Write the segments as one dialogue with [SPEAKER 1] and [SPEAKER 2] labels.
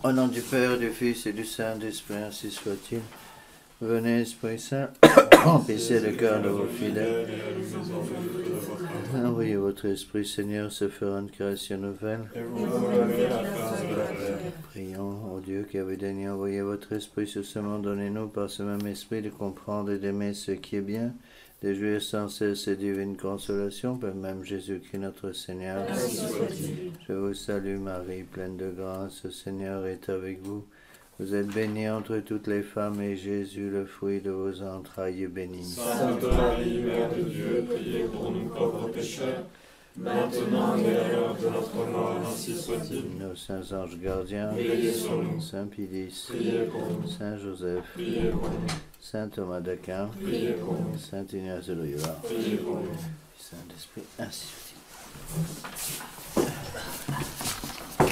[SPEAKER 1] Au nom du Père, du Fils et du Saint-Esprit, ainsi soit-il. Venez, Esprit Saint, remplissez le cœur de vos fidèles. Envoyez votre Esprit, Seigneur, se fera une création nouvelle. Prions au Dieu qui avait daigné envoyer votre Esprit sur ce monde. Donnez-nous par ce même Esprit de comprendre et d'aimer ce qui est bien, de jouir sans cesse ces divines consolations, par même Jésus-Christ notre Seigneur. Je vous salue Marie, pleine de grâce, le Seigneur est avec vous. Vous êtes bénie entre toutes les femmes, et Jésus, le fruit de vos entrailles, est béni.
[SPEAKER 2] Sainte Marie, Mère de Dieu, priez pour nous pauvres pécheurs, maintenant et à l'heure de notre mort, ainsi soit-il.
[SPEAKER 1] Nos saints anges gardiens,
[SPEAKER 2] Veillez sur nous.
[SPEAKER 1] Saint Pédis,
[SPEAKER 2] Priez pour nous.
[SPEAKER 1] Saint Joseph,
[SPEAKER 2] Priez pour nous.
[SPEAKER 1] Saint Thomas d'Aquin,
[SPEAKER 2] Priez pour nous.
[SPEAKER 1] Saint Ignace de Loyola,
[SPEAKER 2] Priez pour nous.
[SPEAKER 1] Saint-Esprit, ainsi soit-il.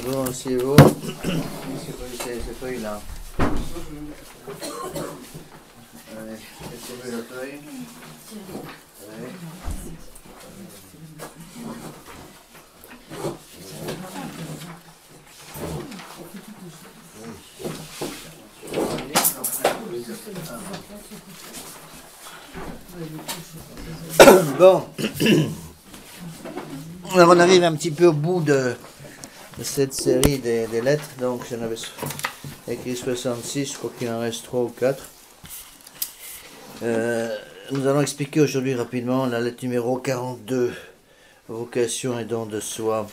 [SPEAKER 1] Bon, c'est vous. C'est feuille là. Allez, mettez la feuille. Allez. Bon, alors on arrive un petit peu au bout de cette série des lettres, donc j'en avais écrit 66, je crois qu'il en reste 3 ou 4. Nous allons expliquer aujourd'hui rapidement la lettre numéro 42, vocation et don de soi.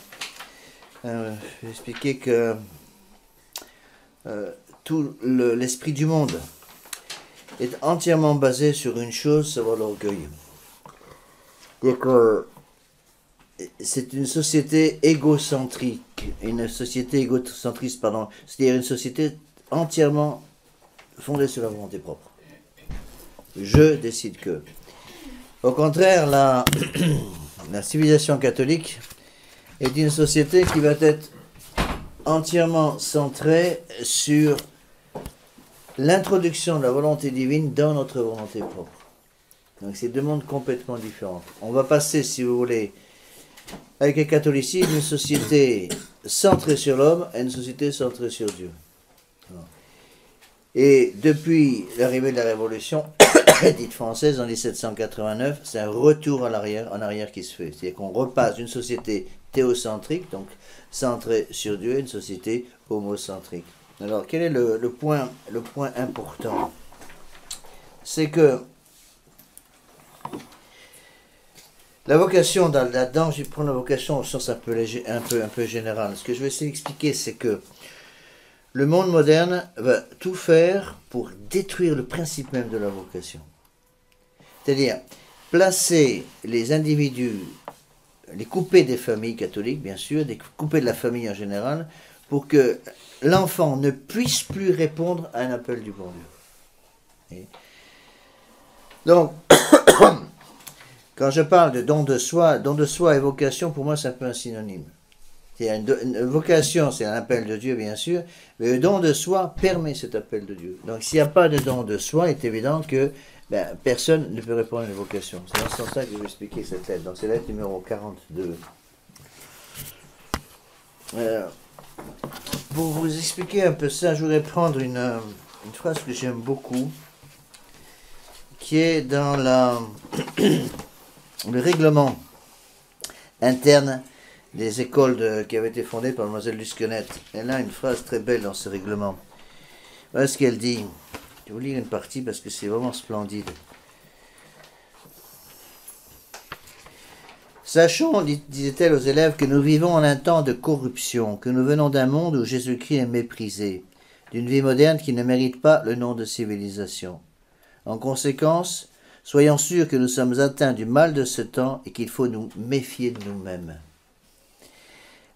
[SPEAKER 1] Je vais expliquer que tout l'esprit du monde est entièrement basé sur une chose, savoir l'orgueil. C'est-à-dire que c'est une société égocentrique, c'est-à-dire une société entièrement fondée sur la volonté propre. Je décide que. Au contraire, la civilisation catholique est une société qui va être entièrement centrée sur l'introduction de la volonté divine dans notre volonté propre. Donc c'est deux mondes complètement différents. On va passer, si vous voulez, avec le catholicisme, une société centrée sur l'homme et une société centrée sur Dieu. Et depuis l'arrivée de la Révolution dite française en 1789, c'est un retour en arrière qui se fait. C'est-à-dire qu'on repasse d'une société théocentrique, donc centrée sur Dieu, à une société homocentrique. Alors, quel est le point important? C'est que la vocation, là-dedans, je vais prendre la vocation au sens un peu général. Ce que je vais essayer d'expliquer, c'est que le monde moderne va tout faire pour détruire le principe même de la vocation. C'est-à-dire placer les individus, les couper des familles catholiques, bien sûr, les couper de la famille en général, pour que l'enfant ne puisse plus répondre à un appel du bon Dieu. Et donc, quand je parle de don de soi et vocation, pour moi, c'est un peu un synonyme. Une vocation, c'est un appel de Dieu, bien sûr, mais le don de soi permet cet appel de Dieu. Donc, s'il n'y a pas de don de soi, il est évident que personne ne peut répondre à une vocation. C'est dans ce sens-là que je vais expliquer cette lettre. Donc, c'est la lettre numéro 42. Pour vous expliquer un peu ça, je voudrais prendre une phrase que j'aime beaucoup, qui est dans le règlement interne des écoles qui avaient été fondées par Mlle Lusquenette. Elle a une phrase très belle dans ce règlement. Voilà ce qu'elle dit. Je vais vous lire une partie parce que c'est vraiment splendide. Sachons, disait-elle aux élèves, que nous vivons en un temps de corruption, que nous venons d'un monde où Jésus-Christ est méprisé, d'une vie moderne qui ne mérite pas le nom de civilisation. En conséquence, soyons sûrs que nous sommes atteints du mal de ce temps et qu'il faut nous méfier de nous-mêmes.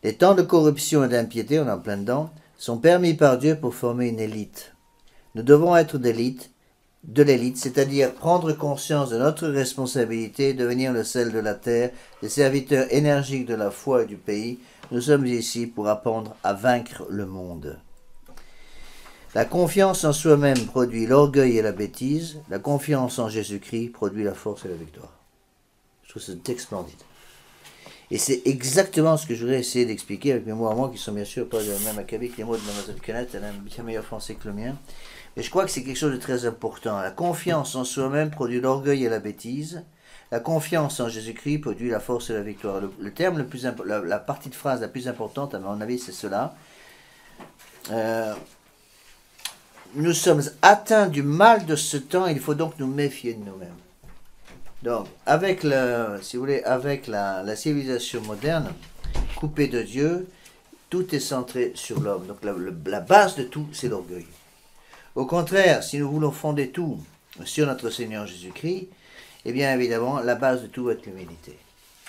[SPEAKER 1] Les temps de corruption et d'impiété, on est en plein dedans, sont permis par Dieu pour former une élite. Nous devons être de l'élite, c'est-à-dire prendre conscience de notre responsabilité, devenir le sel de la terre, des serviteurs énergiques de la foi et du pays. Nous sommes ici pour apprendre à vaincre le monde. La confiance en soi-même produit l'orgueil et la bêtise. La confiance en Jésus-Christ produit la force et la victoire. Je trouve ce texte splendide. Et c'est exactement ce que je voudrais essayer d'expliquer avec mes mots à moi, qui sont bien sûr pas le même acabit que les mots de Mademoiselle Kenneth, elle a un bien meilleur français que le mien. Mais je crois que c'est quelque chose de très important. La confiance en soi-même produit l'orgueil et la bêtise. La confiance en Jésus-Christ produit la force et la victoire. Le terme le plus la partie de phrase la plus importante, à mon avis, c'est cela. Nous sommes atteints du mal de ce temps, il faut donc nous méfier de nous-mêmes. Donc, avec si vous voulez, avec la civilisation moderne, coupée de Dieu, tout est centré sur l'homme. Donc, la base de tout, c'est l'orgueil. Au contraire, si nous voulons fonder tout sur notre Seigneur Jésus-Christ, eh bien, évidemment, la base de tout va être l'humilité.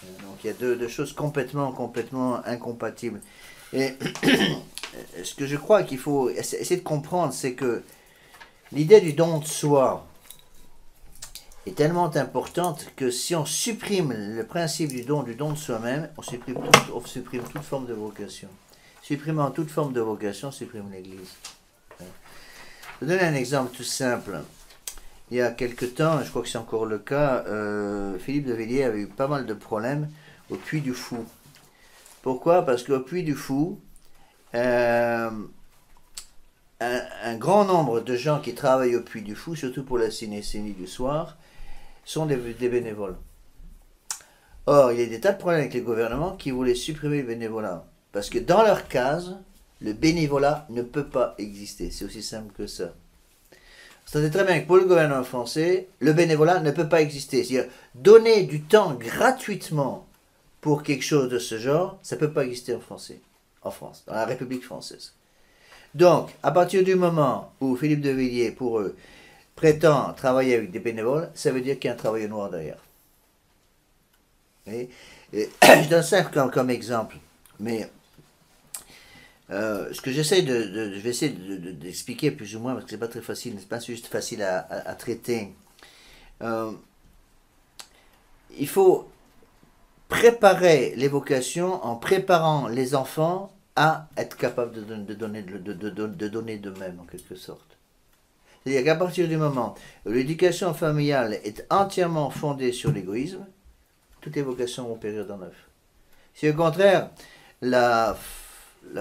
[SPEAKER 1] Donc, il y a deux choses complètement incompatibles. Et ce que je crois qu'il faut essayer de comprendre, c'est que l'idée du don de soi est tellement importante que si on supprime le principe du don de soi-même, on supprime toute forme de vocation. Supprimant toute forme de vocation, on supprime l'Église. Je vais donner un exemple tout simple. Il y a quelque temps, je crois que c'est encore le cas, Philippe de Villiers avait eu pas mal de problèmes au Puy du Fou. Pourquoi? Parce qu'au Puy du Fou, un grand nombre de gens qui travaillent au Puy du Fou, surtout pour la cinécénie du soir, sont des bénévoles. Or, il y a des tas de problèmes avec les gouvernements qui voulaient supprimer le bénévolat. Parce que dans leur case, le bénévolat ne peut pas exister. C'est aussi simple que ça. Vous savez très bien que pour le gouvernement français, le bénévolat ne peut pas exister. C'est-à-dire, donner du temps gratuitement pour quelque chose de ce genre, ça ne peut pas exister en France, dans la République française. Donc, à partir du moment où Philippe de Villiers, pour eux, prétend travailler avec des bénévoles, ça veut dire qu'il y a un travail noir derrière. Et je donne ça comme exemple, mais ce que j'essaie je vais essayer d'expliquer plus ou moins, parce que c'est pas très facile, c'est pas juste facile à traiter. Il faut préparer les vocations en préparant les enfants à être capables de donner d'eux-mêmes, en quelque sorte. C'est-à-dire qu'à partir du moment où l'éducation familiale est entièrement fondée sur l'égoïsme, toutes les vocations vont périr dans l'œuf. Si au contraire, la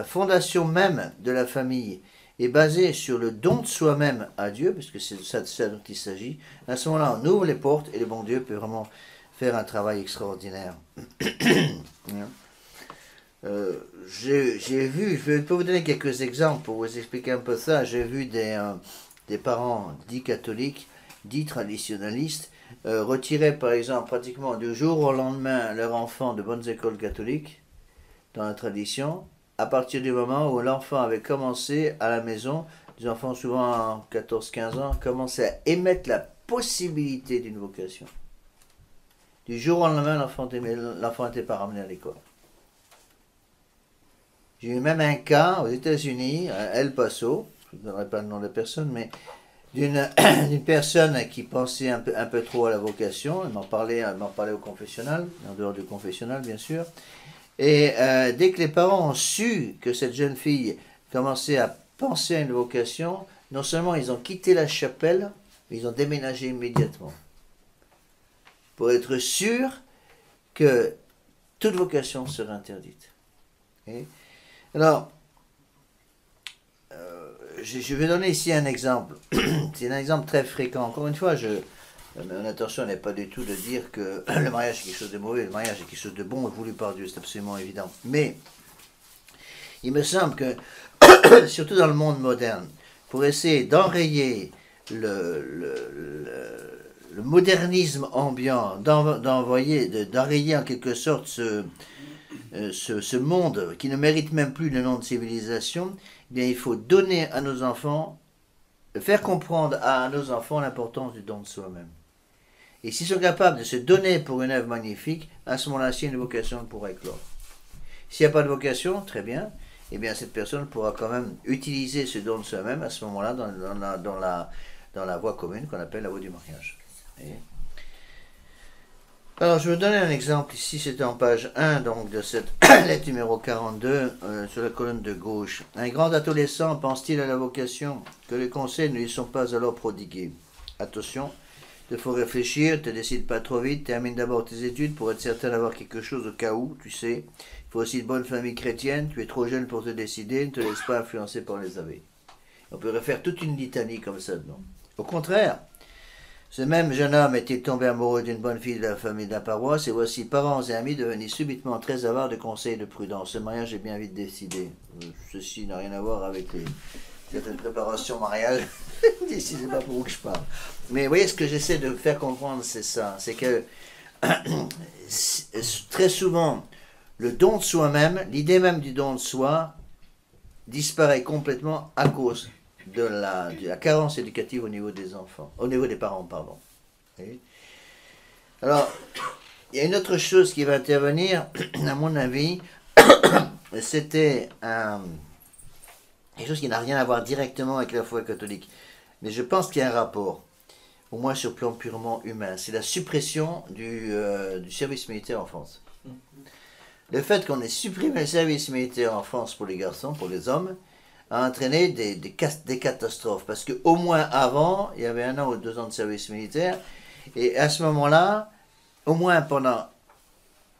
[SPEAKER 1] fondation même de la famille est basée sur le don de soi-même à Dieu, puisque c'est ça dont il s'agit, à ce moment-là, on ouvre les portes et le bon Dieu peut vraiment faire un travail extraordinaire. J'ai vu, je peux vous donner quelques exemples pour vous expliquer un peu ça. J'ai vu des parents dits catholiques, dits traditionnalistes, retirer par exemple pratiquement du jour au lendemain leur enfant de bonnes écoles catholiques, dans la tradition, à partir du moment où l'enfant avait commencé à la maison, des enfants souvent 14-15 ans, commençaient à émettre la possibilité d'une vocation. Du jour au lendemain, l'enfant n'était pas ramené à l'école. J'ai eu même un cas aux États-Unis, à El Paso, je ne donnerai pas le nom de personne, mais d'une personne qui pensait un peu trop à la vocation. Elle m'en parlait au confessionnal, en dehors du confessionnal bien sûr. Et dès que les parents ont su que cette jeune fille commençait à penser à une vocation, non seulement ils ont quitté la chapelle, mais ils ont déménagé immédiatement. Pour être sûr que toute vocation serait interdite. Okay? Alors, je vais donner ici un exemple. C'est un exemple très fréquent. Encore une fois, mon intention n'est pas du tout de dire que le mariage est quelque chose de mauvais, le mariage est quelque chose de bon et voulu par Dieu, c'est absolument évident. Mais, il me semble que, surtout dans le monde moderne, pour essayer d'enrayer le modernisme ambiant, d'enrayer en quelque sorte ce monde qui ne mérite même plus le nom de civilisation, eh bien, il faut donner à nos enfants, faire comprendre à nos enfants l'importance du don de soi-même. Et s'ils sont capables de se donner pour une œuvre magnifique, à ce moment-là, s'il y a une vocation, elle pourra éclore. S'il n'y a pas de vocation, très bien, eh bien cette personne pourra quand même utiliser ce don de soi-même à ce moment-là dans la voie commune qu'on appelle la voie du mariage. Alors, je vais vous donner un exemple ici, c'est en page 1 donc, de cette lettre numéro 42, sur la colonne de gauche. Un grand adolescent pense-t-il à la vocation que les conseils ne lui sont pas alors prodigués? Attention, Il faut réfléchir, ne te décide pas trop vite, termine d'abord tes études pour être certain d'avoir quelque chose au cas où, tu sais. Il faut aussi une bonne famille chrétienne, tu es trop jeune pour te décider, ne te laisse pas influencer par les avis. On peut refaire toute une litanie comme ça, non? Au contraire, ce même jeune homme était tombé amoureux d'une bonne fille de la famille de la paroisse, et voici parents et amis devenus subitement très avares de conseils et de prudence. Ce mariage est bien vite décidé. Ceci n'a rien à voir avec certaines préparations au mariage. Ici, c'est pas pour vous que je parle. Mais vous voyez, ce que j'essaie de faire comprendre, c'est ça. C'est que très souvent, le don de soi-même, l'idée même du don de soi, disparaît complètement à cause de la carence éducative au niveau des enfants, au niveau des parents, pardon. Oui. Alors, il y a une autre chose qui va intervenir, à mon avis, c'était quelque chose qui n'a rien à voir directement avec la foi catholique, mais je pense qu'il y a un rapport, au moins sur le plan purement humain. C'est la suppression du service militaire en France. Le fait qu'on ait supprimé le service militaire en France pour les garçons, pour les hommes, a entraîné des catastrophes. Parce qu'au moins avant, il y avait 1 an ou 2 ans de service militaire, et à ce moment-là, au moins pendant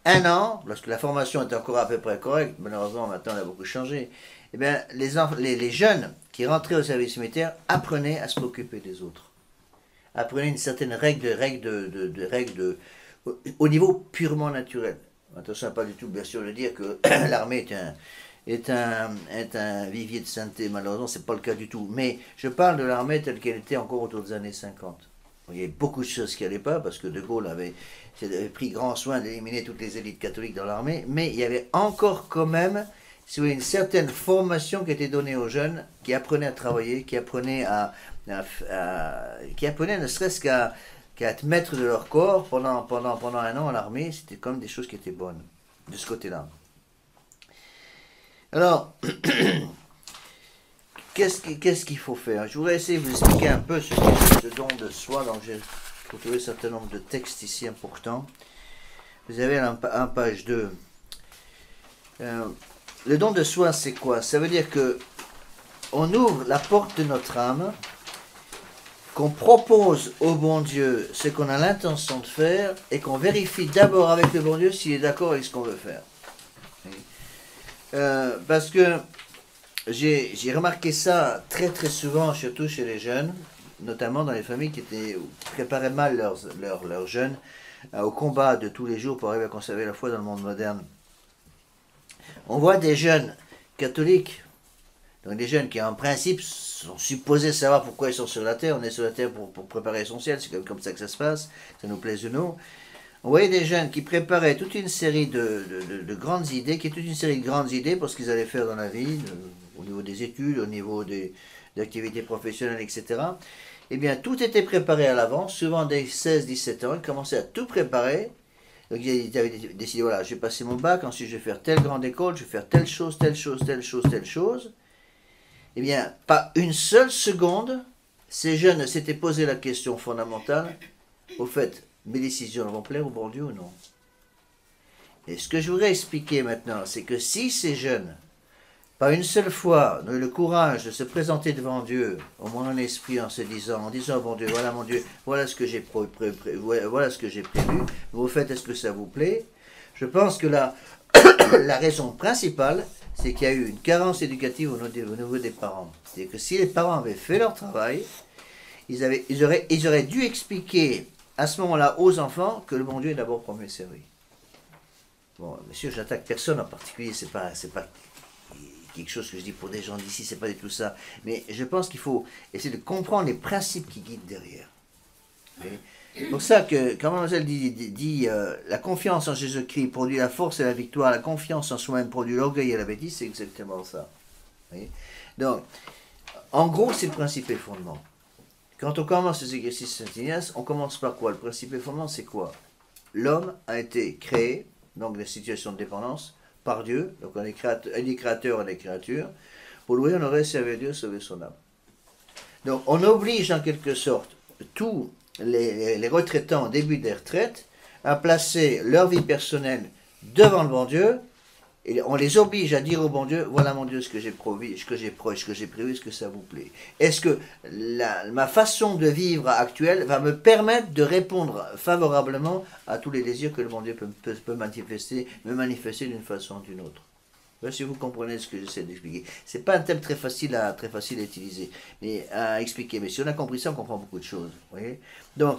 [SPEAKER 1] 1 an, lorsque la formation était encore à peu près correcte, malheureusement maintenant elle a beaucoup changé, eh bien, les jeunes qui rentraient au service militaire apprenaient à se préoccuper des autres. Apprenaient une certaine règle au niveau purement naturel. Attention, pas du tout bien sûr de dire que l'armée est un vivier de sainteté, malheureusement c'est pas le cas du tout, mais je parle de l'armée telle qu'elle était encore autour des années 50. Il y avait beaucoup de choses qui n'allaient pas, parce que De Gaulle avait pris grand soin d'éliminer toutes les élites catholiques dans l'armée, mais il y avait encore quand même, si vous voulez, une certaine formation qui était donnée aux jeunes, qui apprenaient à travailler, qui apprenaient ne serait-ce qu'à être maître de leur corps pendant 1 an à l'armée. C'était quand même des choses qui étaient bonnes, de ce côté-là. Alors, qu'est-ce qu'il faut faire? Je voudrais essayer de vous expliquer un peu ce qu'est ce don de soi. Donc, j'ai trouvé un certain nombre de textes ici importants. Vous avez en page 2. Le don de soi, c'est quoi? Ça veut dire que on ouvre la porte de notre âme, qu'on propose au bon Dieu ce qu'on a l'intention de faire, et qu'on vérifie d'abord avec le bon Dieu s'il est d'accord avec ce qu'on veut faire. Parce que j'ai remarqué ça très très souvent, surtout chez les jeunes, notamment dans les familles qui préparaient mal leurs jeunes au combat de tous les jours pour arriver à conserver la foi dans le monde moderne. On voit des jeunes catholiques, donc des jeunes qui en principe sont supposés savoir pourquoi ils sont sur la terre. On est sur la terre pour préparer son ciel, c'est comme ça que ça se passe, ça nous plaise ou non. On voyait des jeunes qui préparaient toute une série de grandes idées, pour ce qu'ils allaient faire dans la vie, au niveau des études, au niveau des activités professionnelles, etc. Eh bien, tout était préparé à l'avance, souvent dès 16-17 ans, ils commençaient à tout préparer. Donc, ils avaient décidé, voilà, je vais passer mon bac, ensuite je vais faire telle grande école, je vais faire telle chose, telle chose, telle chose, telle chose. Eh bien, pas une seule seconde, ces jeunes s'étaient posé la question fondamentale, au fait, mes décisions vont plaire au bon Dieu ou non? Et ce que je voudrais expliquer maintenant, c'est que si ces jeunes, pas une seule fois, n'ont eu le courage de se présenter devant Dieu, au moins en esprit, en disant au bon Dieu, voilà mon Dieu, voilà ce que j'ai voilà ce que j'ai prévu, vous faites, est-ce que ça vous plaît? Je pense que la raison principale, c'est qu'il y a eu une carence éducative au niveau des parents. C'est-à-dire que si les parents avaient fait leur travail, ils auraient dû expliquer à ce moment-là aux enfants que le bon Dieu est d'abord premier servi. Bon, monsieur, j'attaque personne en particulier, c'est pas quelque chose que je dis pour des gens d'ici, c'est pas du tout ça. Mais je pense qu'il faut essayer de comprendre les principes qui guident derrière. C'est pour ça que, quand Mademoiselle dit la confiance en Jésus-Christ produit la force et la victoire, la confiance en soi-même produit l'orgueil et la bêtise, c'est exactement ça. Donc, en gros, c'est le principe et le fondement. Quand on commence les exercices Saint-Ignace, on commence par quoi? Le principe et le fondement, c'est quoi? L'homme a été créé, donc des situations de dépendance, par Dieu, donc on est créateur, on est créature, pour louer, on aurait servi Dieu, sauver son âme. Donc on oblige en quelque sorte tous les retraitants au début des retraites à placer leur vie personnelle devant le bon Dieu Et on les oblige à dire au bon Dieu, voilà mon Dieu ce que j'ai prévu, ce que j'ai prévu, est-ce que ça vous plaît? Est-ce que ma façon de vivre actuelle va me permettre de répondre favorablement à tous les désirs que le bon Dieu peut me manifester d'une façon ou d'une autre? Si vous comprenez ce que j'essaie d'expliquer. C'est pas un thème très facile à utiliser, mais à expliquer. Mais si on a compris ça, on comprend beaucoup de choses. Vous voyez? Donc,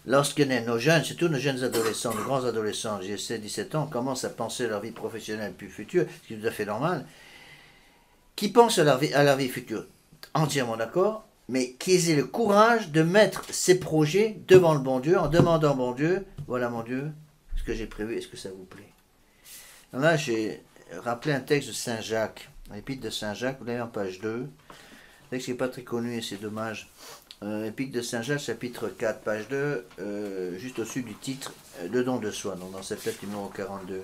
[SPEAKER 1] lorsque nos jeunes, surtout nos jeunes adolescents, nos grands adolescents, 17 ans, commencent à penser à leur vie professionnelle plus future, ce qui est tout à fait normal, qui pensent à leur vie future, entièrement d'accord, mais qu'ils aient le courage de mettre ces projets devant le bon Dieu, en demandant au bon Dieu, voilà mon Dieu, ce que j'ai prévu, est-ce que ça vous plaît? Alors là, j'ai rappelé un texte de Saint Jacques, l'épître de Saint Jacques, vous l'avez en page 2, un texte qui n'est pas très connu et c'est dommage. Épître de Saint Jacques, chapitre 4, page 2, juste au-dessus du titre, le don de soi, donc dans cette lettre numéro 42.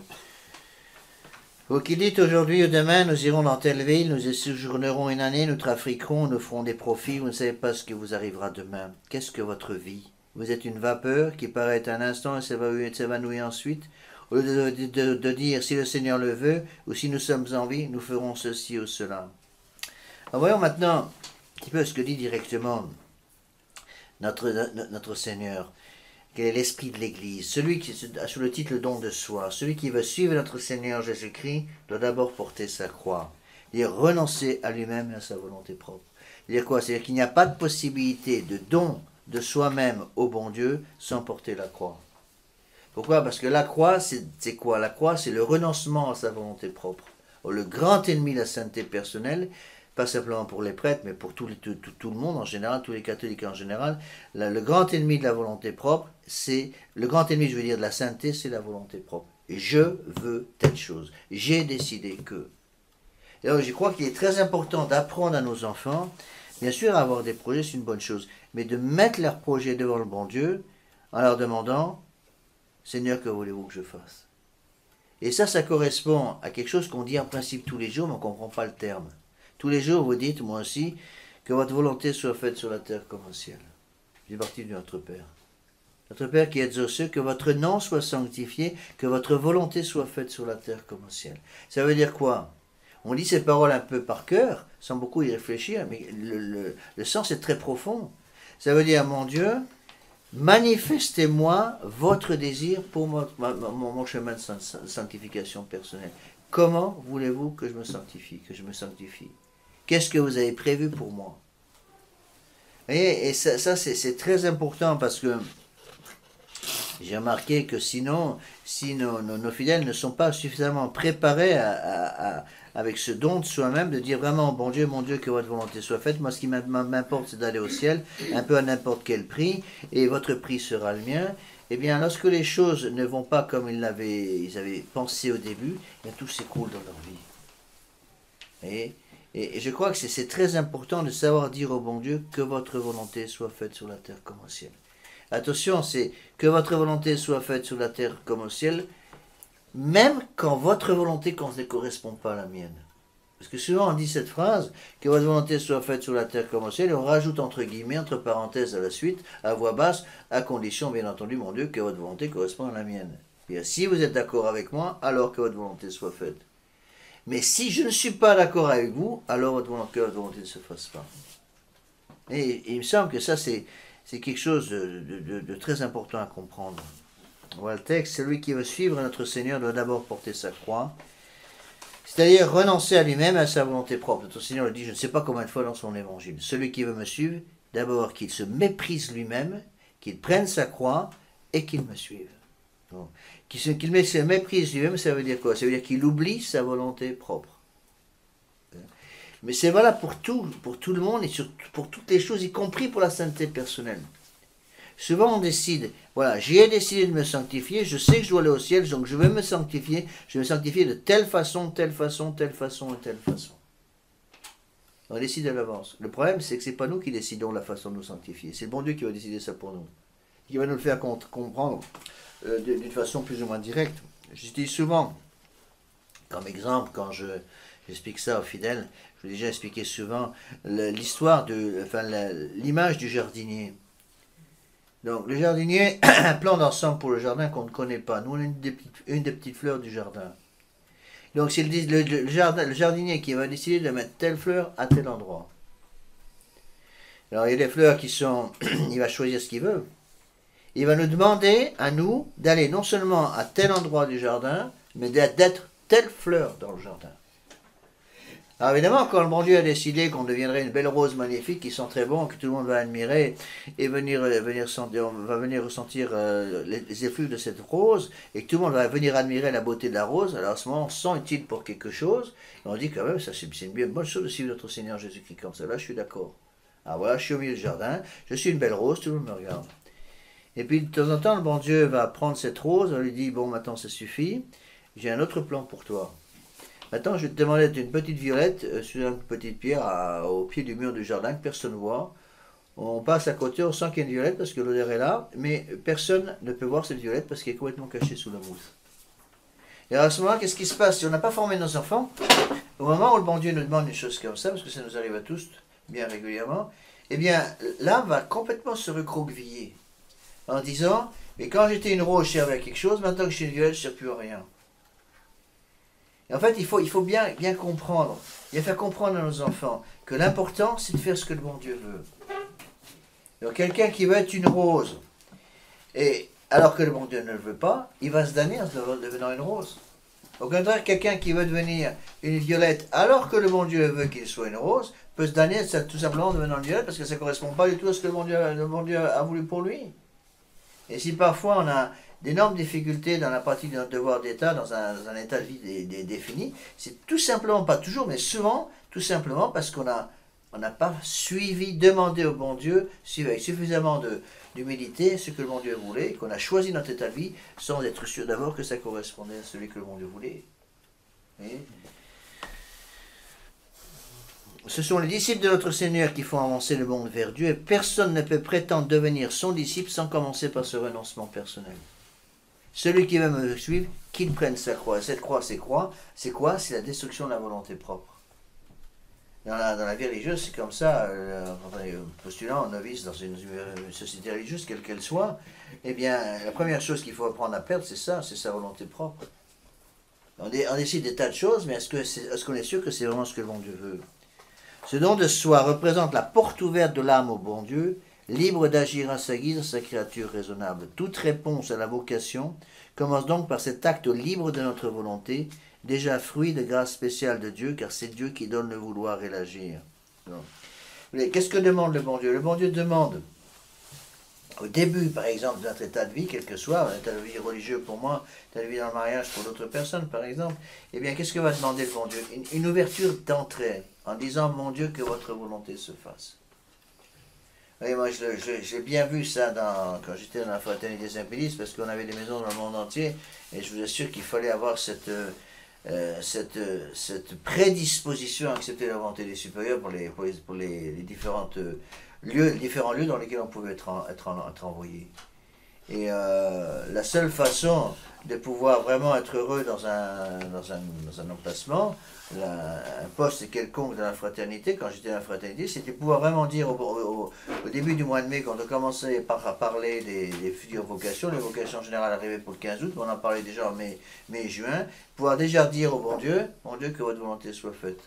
[SPEAKER 1] Vous qui dites aujourd'hui ou demain, nous irons dans telle ville, nous y séjournerons une année, nous trafiquerons, nous ferons des profits, vous ne savez pas ce qui vous arrivera demain. Qu'est-ce que votre vie? Vous êtes une vapeur qui paraît un instant et s'évanouit ensuite. Au lieu de dire si le Seigneur le veut, ou si nous sommes en vie, nous ferons ceci ou cela. Alors voyons maintenant un petit peu ce que dit directement notre Seigneur, quel est l'esprit de l'Église, celui qui a sous le titre le don de soi, celui qui veut suivre notre Seigneur Jésus-Christ doit d'abord porter sa croix, c'est-à-dire renoncer à lui-même et à sa volonté propre. C'est-à-dire quoi? C'est-à-dire qu'il n'y a pas de possibilité de don de soi-même au bon Dieu sans porter la croix. Pourquoi? Parce que la croix, c'est quoi? La croix, c'est le renoncement à sa volonté propre. Le grand ennemi de la sainteté personnelle, pas simplement pour les prêtres, mais pour tout le monde en général, tous les catholiques en général, le grand ennemi de la volonté propre, le grand ennemi, je veux dire, de la sainteté, c'est la volonté propre. Et je veux telle chose. J'ai décidé que. Et alors, je crois qu'il est très important d'apprendre à nos enfants, bien sûr, avoir des projets, c'est une bonne chose, mais de mettre leurs projets devant le bon Dieu en leur demandant, Seigneur, que voulez-vous que je fasse? Et ça correspond à quelque chose qu'on dit en principe tous les jours, mais on ne comprend pas le terme. Tous les jours, vous dites, moi aussi, que votre volonté soit faite sur la terre comme au ciel. J'ai parti de notre Père. Notre Père qui êtes aux cieux, que votre nom soit sanctifié, que votre volonté soit faite sur la terre comme au ciel. Ça veut dire quoi? On dit ces paroles un peu par cœur, sans beaucoup y réfléchir, mais le sens est très profond. Ça veut dire, mon Dieu, manifestez-moi votre désir pour mon chemin de sanctification personnelle. Comment voulez-vous que je me sanctifie, Qu'est-ce que vous avez prévu pour moi? Et ça c'est très important parce que j'ai remarqué que sinon, si nos fidèles ne sont pas suffisamment préparés avec ce don de soi-même, de dire vraiment, bon Dieu, mon Dieu, que votre volonté soit faite, moi ce qui m'importe c'est d'aller au ciel, un peu à n'importe quel prix, et votre prix sera le mien, eh bien lorsque les choses ne vont pas comme ils avaient pensé au début, eh bien, tout s'écroule dans leur vie. Et je crois que c'est très important de savoir dire au bon Dieu que votre volonté soit faite sur la terre comme au ciel. Attention, c'est que votre volonté soit faite sur la terre comme au ciel, même quand votre volonté ne correspond pas à la mienne. Parce que souvent on dit cette phrase, que votre volonté soit faite sur la terre comme au ciel, et on rajoute entre guillemets, entre parenthèses à la suite, à voix basse, à condition bien entendu, mon Dieu, que votre volonté correspond à la mienne. Et si vous êtes d'accord avec moi, alors que votre volonté soit faite. Mais si je ne suis pas d'accord avec vous, alors que votre volonté ne se fasse pas. Et il me semble que ça c'est quelque chose de très important à comprendre. On voit le texte, celui qui veut suivre notre Seigneur doit d'abord porter sa croix, c'est-à-dire renoncer à lui-même et à sa volonté propre. Notre Seigneur le dit, je ne sais pas combien de fois dans son évangile. Celui qui veut me suivre, d'abord qu'il se méprise lui-même, qu'il prenne sa croix et qu'il me suive. Donc, qu'il se méprise lui-même, ça veut dire quoi? Ça veut dire qu'il oublie sa volonté propre. Mais c'est valable pour tout le monde et pour toutes les choses, y compris pour la sainteté personnelle. Souvent on décide, voilà, j'ai décidé de me sanctifier, je sais que je dois aller au ciel, donc je vais me sanctifier de telle façon, telle façon, telle façon et telle façon. On décide à l'avance. Le problème, c'est que ce n'est pas nous qui décidons la façon de nous sanctifier, c'est le bon Dieu qui va décider ça pour nous, qui va nous le faire comprendre d'une façon plus ou moins directe. Je dis souvent, comme exemple, quand j'explique ça aux fidèles, je vous ai déjà expliqué souvent l'image du jardinier. Donc le jardinier a un plan d'ensemble pour le jardin qu'on ne connaît pas. Nous on a une des petites fleurs du jardin. Donc c'est le jardinier qui va décider de mettre telle fleur à tel endroit. Alors il y a des fleurs qui sont... il va choisir ce qu'il veut. Il va nous demander à nous d'aller non seulement à tel endroit du jardin, mais d'être telle fleur dans le jardin. Alors évidemment, quand le bon Dieu a décidé qu'on deviendrait une belle rose magnifique qui sent très bon, que tout le monde va admirer et va venir ressentir les effluves de cette rose, et que tout le monde va venir admirer la beauté de la rose, alors à ce moment on se sent utile pour quelque chose, et on dit quand même, ça c'est une bonne chose de suivre notre Seigneur Jésus-Christ comme ça, là je suis d'accord. Alors voilà, je suis au milieu du jardin, je suis une belle rose, tout le monde me regarde. Et puis de temps en temps, le bon Dieu va prendre cette rose, on lui dit, bon maintenant ça suffit, j'ai un autre plan pour toi. Maintenant, je vais te demander d'être une petite violette sur une petite pierre au pied du mur du jardin que personne ne voit. On passe à côté, on sent qu'il y a une violette parce que l'odeur est là, mais personne ne peut voir cette violette parce qu'elle est complètement cachée sous la mousse. Et à ce moment-là, qu'est-ce qui se passe? Si on n'a pas formé nos enfants, au moment où le bon Dieu nous demande une chose comme ça, parce que ça nous arrive à tous bien régulièrement, eh bien, l'âme va complètement se recroqueviller en disant, mais quand j'étais une rose, je servais à quelque chose, maintenant que je suis une violette, je ne sers plus à rien. Et en fait, il faut bien comprendre, bien faire comprendre à nos enfants que l'important, c'est de faire ce que le bon Dieu veut. Donc, quelqu'un qui veut être une rose, et alors que le bon Dieu ne le veut pas, il va se damner en devenant une rose. Au contraire, quelqu'un qui veut devenir une violette, alors que le bon Dieu veut qu'il soit une rose, peut se damner tout simplement en devenant une violette, parce que ça ne correspond pas du tout à ce que le bon Dieu a voulu pour lui. Et si parfois on a d'énormes difficultés dans la pratique de notre devoir d'État, dans un état de vie défini, c'est tout simplement, pas toujours, mais souvent, tout simplement parce qu'on n'a pas demandé au bon Dieu, avec suffisamment d'humilité, ce que le bon Dieu voulait, et qu'on a choisi notre état de vie sans être sûr d'abord que ça correspondait à celui que le bon Dieu voulait. Et ce sont les disciples de notre Seigneur qui font avancer le monde vers Dieu, et personne ne peut prétendre devenir son disciple sans commencer par ce renoncement personnel. Celui qui veut me suivre, qu'il prenne sa croix. Cette croix, c'est quoi? C'est la destruction de la volonté propre. Dans la vie religieuse, c'est comme ça. Postulant, novice dans une société religieuse, quelle qu'elle soit, eh bien, la première chose qu'il faut apprendre à perdre, c'est ça, c'est sa volonté propre. On décide des tas de choses, mais est-ce qu'on est sûr que c'est vraiment ce que le bon Dieu veut? Ce don de soi représente la porte ouverte de l'âme au bon Dieu, libre d'agir à sa guise, sa créature raisonnable. Toute réponse à la vocation commence donc par cet acte libre de notre volonté, déjà fruit de grâce spéciale de Dieu, car c'est Dieu qui donne le vouloir et l'agir. Qu'est-ce que demande le bon Dieu? Le bon Dieu demande, au début, par exemple, de notre état de vie, quel que soit, un état de vie religieux pour moi, un état de vie dans le mariage pour d'autres personnes, par exemple, eh bien, qu'est-ce que va demander le bon Dieu? Une ouverture d'entrée, en disant, mon Dieu, que votre volonté se fasse. Et moi, j'ai bien vu ça quand j'étais dans la fraternité Saint-Pédis, parce qu'on avait des maisons dans le monde entier, et je vous assure qu'il fallait avoir cette prédisposition à accepter la volonté des supérieurs pour les différents lieux dans lesquels on pouvait être envoyé. Et la seule façon de pouvoir vraiment être heureux dans un emplacement, un poste quelconque dans la fraternité, quand j'étais dans la fraternité, c'était pouvoir vraiment dire au début du mois de mai, quand on commençait à parler des futures vocations, les vocations générales arrivaient pour le 15 août, mais on en parlait déjà en mai, juin, pouvoir déjà dire au bon Dieu, que votre volonté soit faite.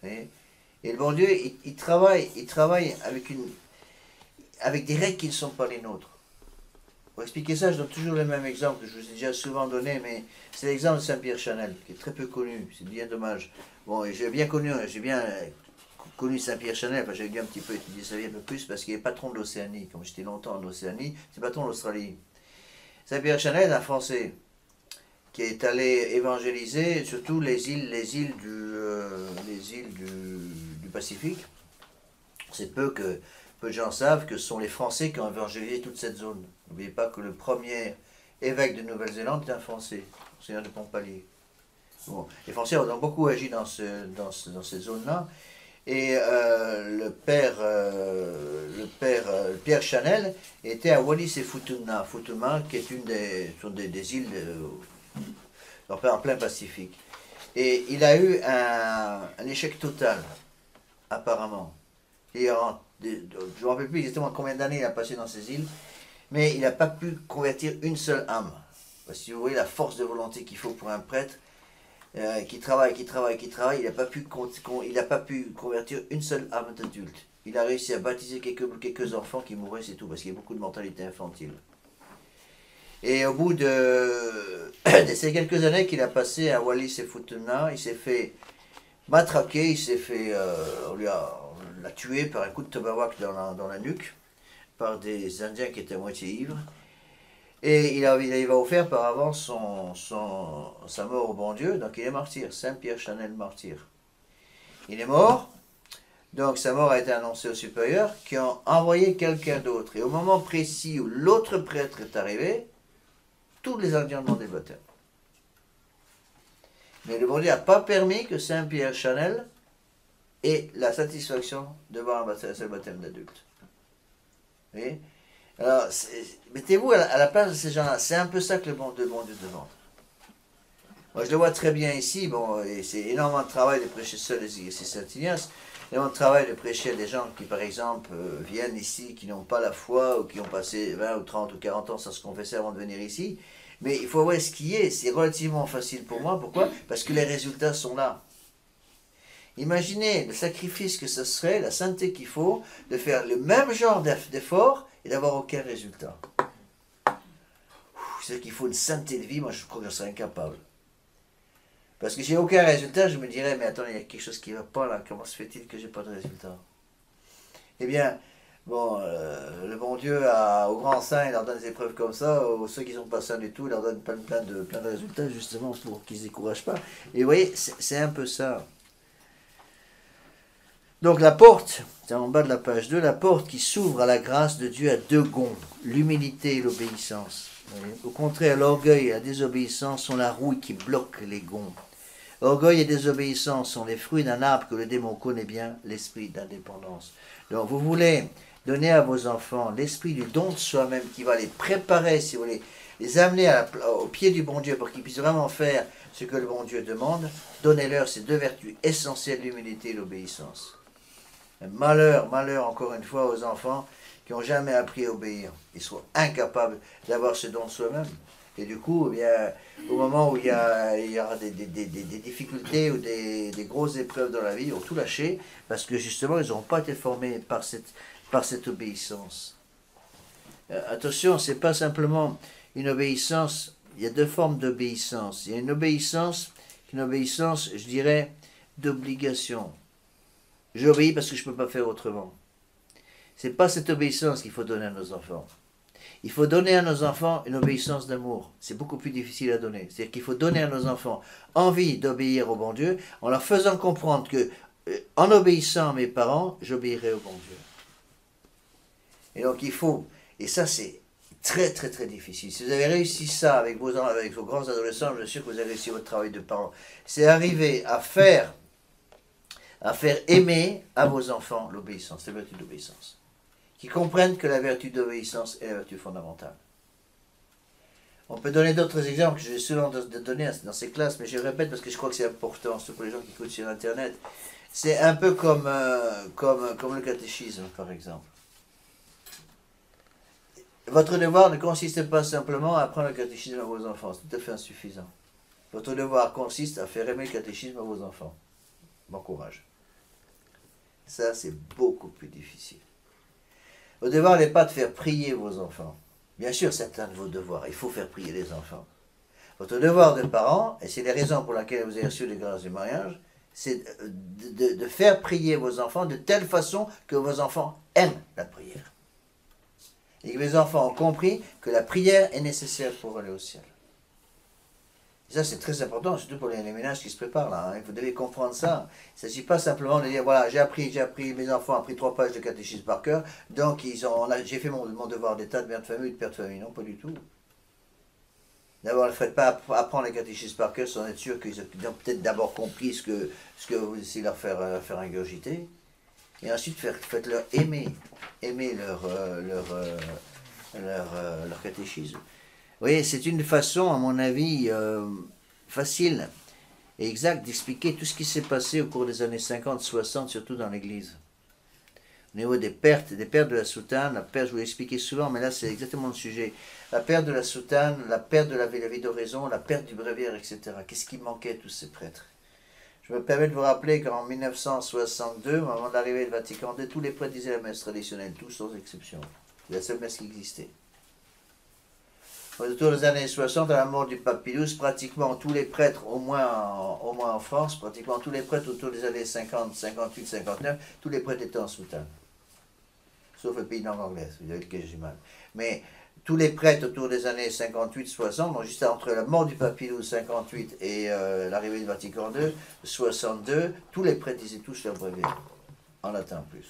[SPEAKER 1] Et le bon Dieu, il travaille avec des règles qui ne sont pas les nôtres. Pour expliquer ça, je donne toujours le même exemple que je vous ai déjà souvent donné, mais c'est l'exemple de Saint-Pierre Chanel, qui est très peu connu, c'est bien dommage. Bon, j'ai bien connu Saint-Pierre Chanel, enfin, j'ai dû un petit peu étudier sa vie un peu plus, parce qu'il est patron de l'Océanie. Comme j'étais longtemps en Océanie, c'est patron de l'Australie. Saint-Pierre Chanel est un Français qui est allé évangéliser surtout les îles du Pacifique. C'est peu de gens savent que ce sont les Français qui ont évangélisé toute cette zone. N'oubliez pas que le premier évêque de Nouvelle-Zélande est un Français, Monseigneur de Pompalier. Bon, les Français ont donc beaucoup agi dans ces zones-là. Et le père Pierre Chanel était à Wallis et Futuna, qui est sont des îles en plein Pacifique. Et il a eu un échec total, apparemment. Et je ne me rappelle plus exactement combien d'années il a passé dans ces îles, mais il n'a pas pu convertir une seule âme. Parce que si vous voyez la force de volonté qu'il faut pour un prêtre, qui travaille, il n'a pas pu convertir une seule âme d'adulte. Il a réussi à baptiser quelques enfants qui mouraient, c'est tout, parce qu'il y a beaucoup de mentalité infantile. Et au bout de ces quelques années qu'il a passé à Wallis et Futuna, il s'est fait matraquer, on l'a tué par un coup de tomahawk dans la nuque, par des Indiens qui étaient à moitié ivres. Et il va offert par avance sa mort au bon Dieu, donc il est martyr, Saint Pierre Chanel martyr. Il est mort, donc sa mort a été annoncée aux supérieurs qui ont envoyé quelqu'un d'autre. Et au moment précis où l'autre prêtre est arrivé, tous les Indiens ont demandé le baptême. Mais le bon Dieu n'a pas permis que Saint Pierre Chanel ait la satisfaction de voir un seul baptême d'adulte. Vous voyez? Alors, mettez-vous à la place de ces gens-là. C'est un peu ça que le bon Dieu demande. Moi, je le vois très bien ici. Bon, et c'est énormément de travail de prêcher seul ici, Saint Ignace. Énormément de travail de prêcher à des gens qui, par exemple, viennent ici, qui n'ont pas la foi, ou qui ont passé 20 ou 30 ou 40 ans sans se confesser avant de venir ici. Mais il faut voir ce qui est. C'est relativement facile pour moi. Pourquoi? Parce que les résultats sont là. Imaginez le sacrifice que ce serait, la sainteté qu'il faut, de faire le même genre d'effort et d'avoir aucun résultat. C'est qu'il faut une sainteté de vie, moi je crois que je serais incapable. Parce que j'ai aucun résultat, je me dirais, mais attends, il y a quelque chose qui ne va pas là, comment se fait-il que j'ai pas de résultat? Eh bien, bon, le bon Dieu, aux grands saints, il leur donne des épreuves comme ça, aux ceux qui sont pas saints du tout, il leur donne plein de résultats, justement, pour qu'ils ne se découragent pas. Et vous voyez, c'est un peu ça. Donc la porte, c'est en bas de la page 2, la porte qui s'ouvre à la grâce de Dieu a deux gonds, l'humilité et l'obéissance. Au contraire, l'orgueil et la désobéissance sont la rouille qui bloque les gonds. Orgueil et désobéissance sont les fruits d'un arbre que le démon connaît bien, l'esprit d'indépendance. Donc vous voulez donner à vos enfants l'esprit du don de soi-même qui va les préparer, si vous voulez, les amener au pied du bon Dieu pour qu'ils puissent vraiment faire ce que le bon Dieu demande. Donnez-leur ces deux vertus essentielles, l'humilité et l'obéissance. Malheur encore une fois aux enfants qui n'ont jamais appris à obéir. Ils sont incapables d'avoir ce don de soi-même. Et du coup, eh bien, au moment où il y aura des difficultés ou des grosses épreuves dans la vie, ils ont tout lâché parce que justement, ils n'ont pas été formés par cette obéissance. Attention, ce n'est pas simplement une obéissance, il y a deux formes d'obéissance. Il y a une obéissance, je dirais, d'obligation. J'obéis parce que je ne peux pas faire autrement. Ce n'est pas cette obéissance qu'il faut donner à nos enfants. Il faut donner à nos enfants une obéissance d'amour. C'est beaucoup plus difficile à donner. C'est-à-dire qu'il faut donner à nos enfants envie d'obéir au bon Dieu en leur faisant comprendre que, en obéissant à mes parents, j'obéirai au bon Dieu. Et donc il faut, et ça c'est très très très difficile. Si vous avez réussi ça avec vos grands adolescents, je suis sûr que vous avez réussi votre travail de parents. C'est arriver à faire aimer à vos enfants l'obéissance, la vertu d'obéissance. Qui comprennent que la vertu d'obéissance est la vertu fondamentale. On peut donner d'autres exemples que j'ai souvent donné dans ces classes, mais je répète parce que je crois que c'est important, surtout pour les gens qui écoutent sur Internet. C'est un peu comme le catéchisme, par exemple. Votre devoir ne consiste pas simplement à apprendre le catéchisme à vos enfants, c'est tout à fait insuffisant. Votre devoir consiste à faire aimer le catéchisme à vos enfants. Bon courage. Ça, c'est beaucoup plus difficile. Votre devoir n'est pas de faire prier vos enfants. Bien sûr, c'est un de vos devoirs. Il faut faire prier les enfants. Votre devoir de parent, et c'est les raisons pour lesquelles vous avez reçu les grâces du mariage, c'est de faire prier vos enfants de telle façon que vos enfants aiment la prière. Et que les enfants ont compris que la prière est nécessaire pour aller au ciel. Et ça, c'est très important, surtout pour les ménages qui se préparent là. Hein. Vous devez comprendre ça. Il ne s'agit pas simplement de dire, voilà, j'ai appris, mes enfants ont appris 3 pages de catéchisme par cœur, donc j'ai fait mon devoir d'état de mère de famille ou de père de famille. Non, pas du tout. D'abord, ne faites pas apprendre les catéchismes par cœur sans être sûr qu'ils ont peut-être d'abord compris ce que vous essayez de leur faire ingurgiter. Et ensuite, faites-leur aimer leur catéchisme. Vous voyez, c'est une façon, à mon avis, facile et exacte d'expliquer tout ce qui s'est passé au cours des années 50, 60, surtout dans l'Église. Au niveau des pertes de la soutane, la perte, je vous l'ai expliqué souvent, mais là c'est exactement le sujet. La perte de la soutane, la perte de la vie d'oraison, la perte du bréviaire, etc. Qu'est-ce qui manquait à tous ces prêtres? Je me permets de vous rappeler qu'en 1962, au moment de l'arrivée de Vatican II, tous les prêtres disaient la messe traditionnelle, tous sans exception. C'est la seule messe qui existait. Autour des années 60, à la mort du pape Pius, pratiquement tous les prêtres, au moins en France, pratiquement tous les prêtres autour des années 50, 58, 59, tous les prêtres étaient en soutane. Sauf le pays de langue anglaise, vous avez le clergyman. Mais tous les prêtres autour des années 58-60, donc juste entre la mort du pape Pius 58 et l'arrivée du Vatican II, 62, tous les prêtres disaient tous leur bréviaire, en latin en plus.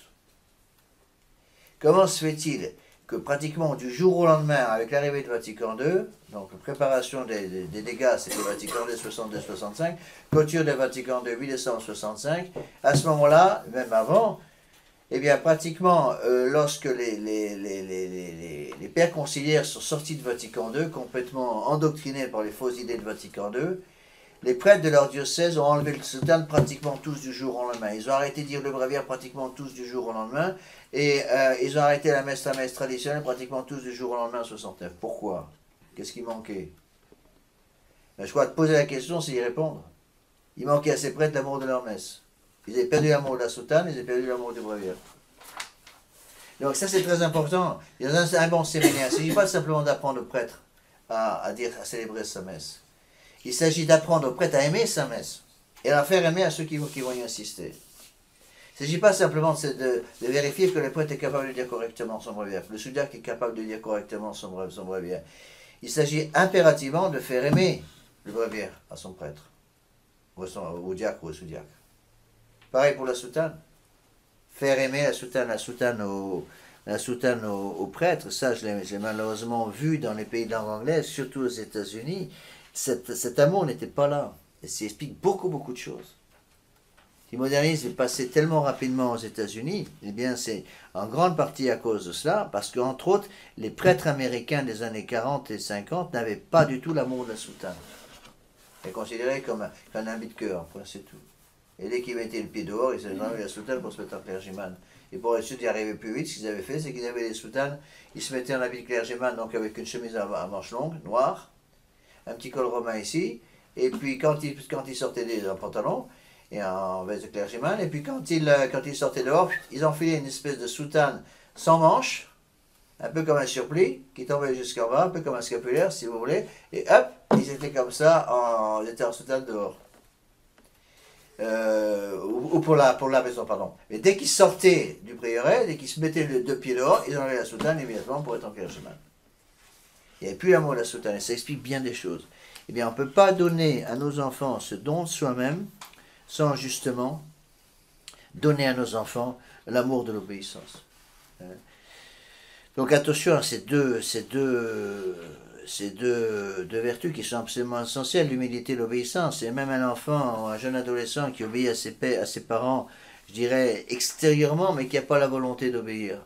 [SPEAKER 1] Comment se fait-il que pratiquement du jour au lendemain, avec l'arrivée du Vatican II, donc la préparation des dégâts, c'était le Vatican II 62-65, clôture du Vatican II 8 décembre 65, à ce moment-là, même avant, eh bien, pratiquement, lorsque les pères conciliaires sont sortis de Vatican II, complètement endoctrinés par les fausses idées de Vatican II, les prêtres de leur diocèse ont enlevé le soutane pratiquement tous du jour au lendemain. Ils ont arrêté de dire le bréviaire pratiquement tous du jour au lendemain, et ils ont arrêté la messe traditionnelle pratiquement tous du jour au lendemain en 69. Pourquoi? Qu'est-ce qui manquait? Ben, je crois que poser la question, c'est y répondre. Il manquait à ces prêtres l'amour de leur messe. Ils avaient perdu l'amour de la soutane, ils avaient perdu l'amour du bréviaire. Donc ça c'est très important. Il y a un bon séminaire. Il ne s'agit pas simplement d'apprendre aux prêtres à célébrer sa messe. Il s'agit d'apprendre aux prêtres à aimer sa messe et à la faire aimer à ceux qui vont y insister. Il ne s'agit pas simplement de vérifier que le prêtre est capable de dire correctement son bréviaire, que le sous-diacre est capable de dire correctement son bréviaire. Il s'agit impérativement de faire aimer le bréviaire à son prêtre, au diacre ou au sous-diacre. Pareil pour la soutane. Faire aimer la soutane aux prêtres, ça je l'ai malheureusement vu dans les pays de langue anglaise, surtout aux États-Unis. Cet amour n'était pas là. Et ça explique beaucoup de choses. Le modernisme est passé tellement rapidement aux États-Unis, eh bien c'est en grande partie à cause de cela, parce qu'entre autres, les prêtres américains des années 40 et 50 n'avaient pas du tout l'amour de la soutane. Ils étaient considérés comme un habit de cœur, c'est tout. Et dès qu'ils mettaient le pied dehors, ils avaient enlevé la soutane pour se mettre en clergyman. Et pour essayer d'y arriver plus vite, ce qu'ils avaient fait, c'est qu'ils avaient des soutanes, ils se mettaient en habit de clergyman, donc avec une chemise à manches longues, noire, un petit col romain ici, et puis quand ils sortaient en pantalon, et en veste de clergyman, et puis quand ils sortaient dehors, ils enfilaient une espèce de soutane sans manches, un peu comme un surplis, qui tombait jusqu'en bas, un peu comme un scapulaire, si vous voulez, et hop, ils étaient comme ça, ils étaient en soutane dehors. Ou pour la maison, pardon. Mais dès qu'ils sortaient du prieuré, dès qu'ils se mettaient les deux pieds dehors, ils enlevaient la soutane immédiatement pour être en clergyman. Il n'y avait plus l'amour de la soutane, et ça explique bien des choses. Eh bien, on ne peut pas donner à nos enfants ce don de soi-même sans justement donner à nos enfants l'amour de l'obéissance. Donc attention à ces deux vertus qui sont absolument essentielles, l'humilité et l'obéissance. Et même un enfant ou un jeune adolescent qui obéit à ses parents, je dirais extérieurement, mais qui n'a pas la volonté d'obéir,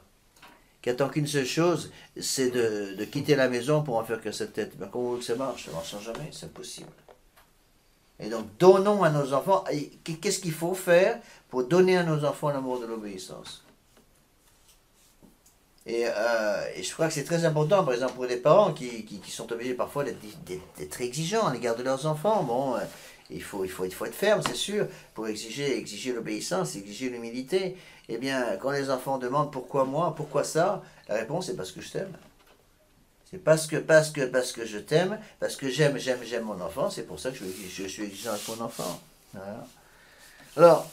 [SPEAKER 1] qui attend qu'une seule chose, c'est de quitter la maison pour en faire que sa tête. Ben, comment vous voulez que ça marche? Ça ne marchera jamais, c'est impossible. Et donc, donnons à nos enfants, qu'est-ce qu'il faut faire pour donner à nos enfants l'amour de l'obéissance? Et je crois que c'est très important, par exemple, pour des parents qui sont obligés parfois d'être exigeants à l'égard de leurs enfants. Bon, il faut être ferme, c'est sûr, pour exiger l'obéissance, exiger l'humilité. Eh bien, quand les enfants demandent pourquoi moi, pourquoi ça, la réponse est parce que je t'aime. C'est parce que je t'aime, parce que j'aime mon enfant, c'est pour ça que je suis exigeant avec mon enfant. Voilà. Alors,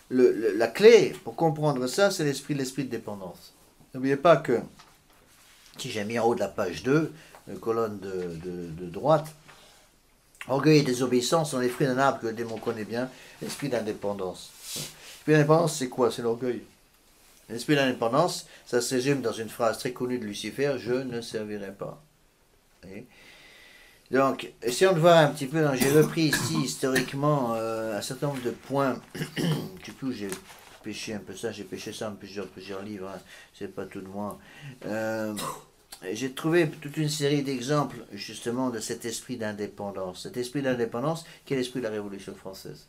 [SPEAKER 1] la clé pour comprendre ça, c'est l'esprit de dépendance. N'oubliez pas que, si j'ai mis en haut de la page 2, colonne de droite, orgueil et désobéissance sont les fruits d'un arbre que le démon connaît bien, l'esprit d'indépendance. L'esprit d'indépendance, c'est quoi? C'est l'orgueil. L'esprit d'indépendance, ça se résume dans une phrase très connue de Lucifer, je ne servirai pas. Et donc, essayons de voir un petit peu, j'ai repris ici historiquement un certain nombre de points, je ne sais plus où j'ai pêché un peu ça, j'ai pêché ça dans plusieurs livres, hein, c'est pas tout de moi. J'ai trouvé toute une série d'exemples justement de cet esprit d'indépendance. Cet esprit d'indépendance qui est l'esprit de la Révolution française.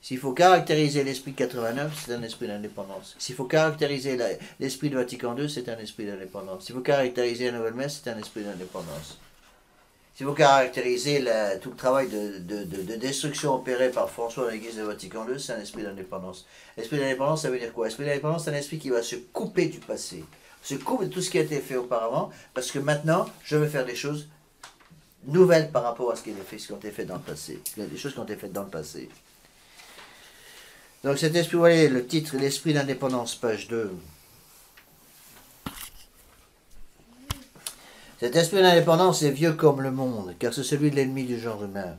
[SPEAKER 1] S'il faut caractériser l'esprit 89, c'est un esprit d'indépendance. S'il faut caractériser l'esprit de Vatican II, c'est un esprit d'indépendance. S'il faut caractériser la Nouvelle Messe, c'est un esprit d'indépendance. S'il faut caractériser tout le travail de destruction opéré par François dans l'Église de Vatican II, c'est un esprit d'indépendance. L'esprit d'indépendance, ça veut dire quoi? L'esprit d'indépendance, c'est un esprit qui va se couper du passé, se coupe de tout ce qui a été fait auparavant, parce que maintenant, je veux faire des choses nouvelles par rapport à ce qui a été fait dans le passé. Il y a des choses qui ont été faites dans le passé. Donc cet esprit, vous voyez le titre, l'esprit d'indépendance, page 2. Cet esprit d'indépendance est vieux comme le monde, car c'est celui de l'ennemi du genre humain.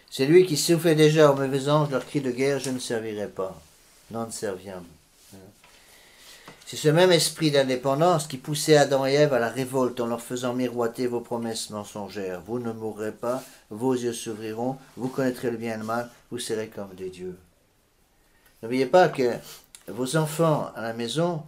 [SPEAKER 1] C'est lui qui soufflait déjà aux mauvais anges leur cri de guerre, je ne servirai pas, non serviam. C'est ce même esprit d'indépendance qui poussait Adam et Ève à la révolte en leur faisant miroiter vos promesses mensongères. Vous ne mourrez pas, vos yeux s'ouvriront, vous connaîtrez le bien et le mal, vous serez comme des dieux. N'oubliez pas que vos enfants à la maison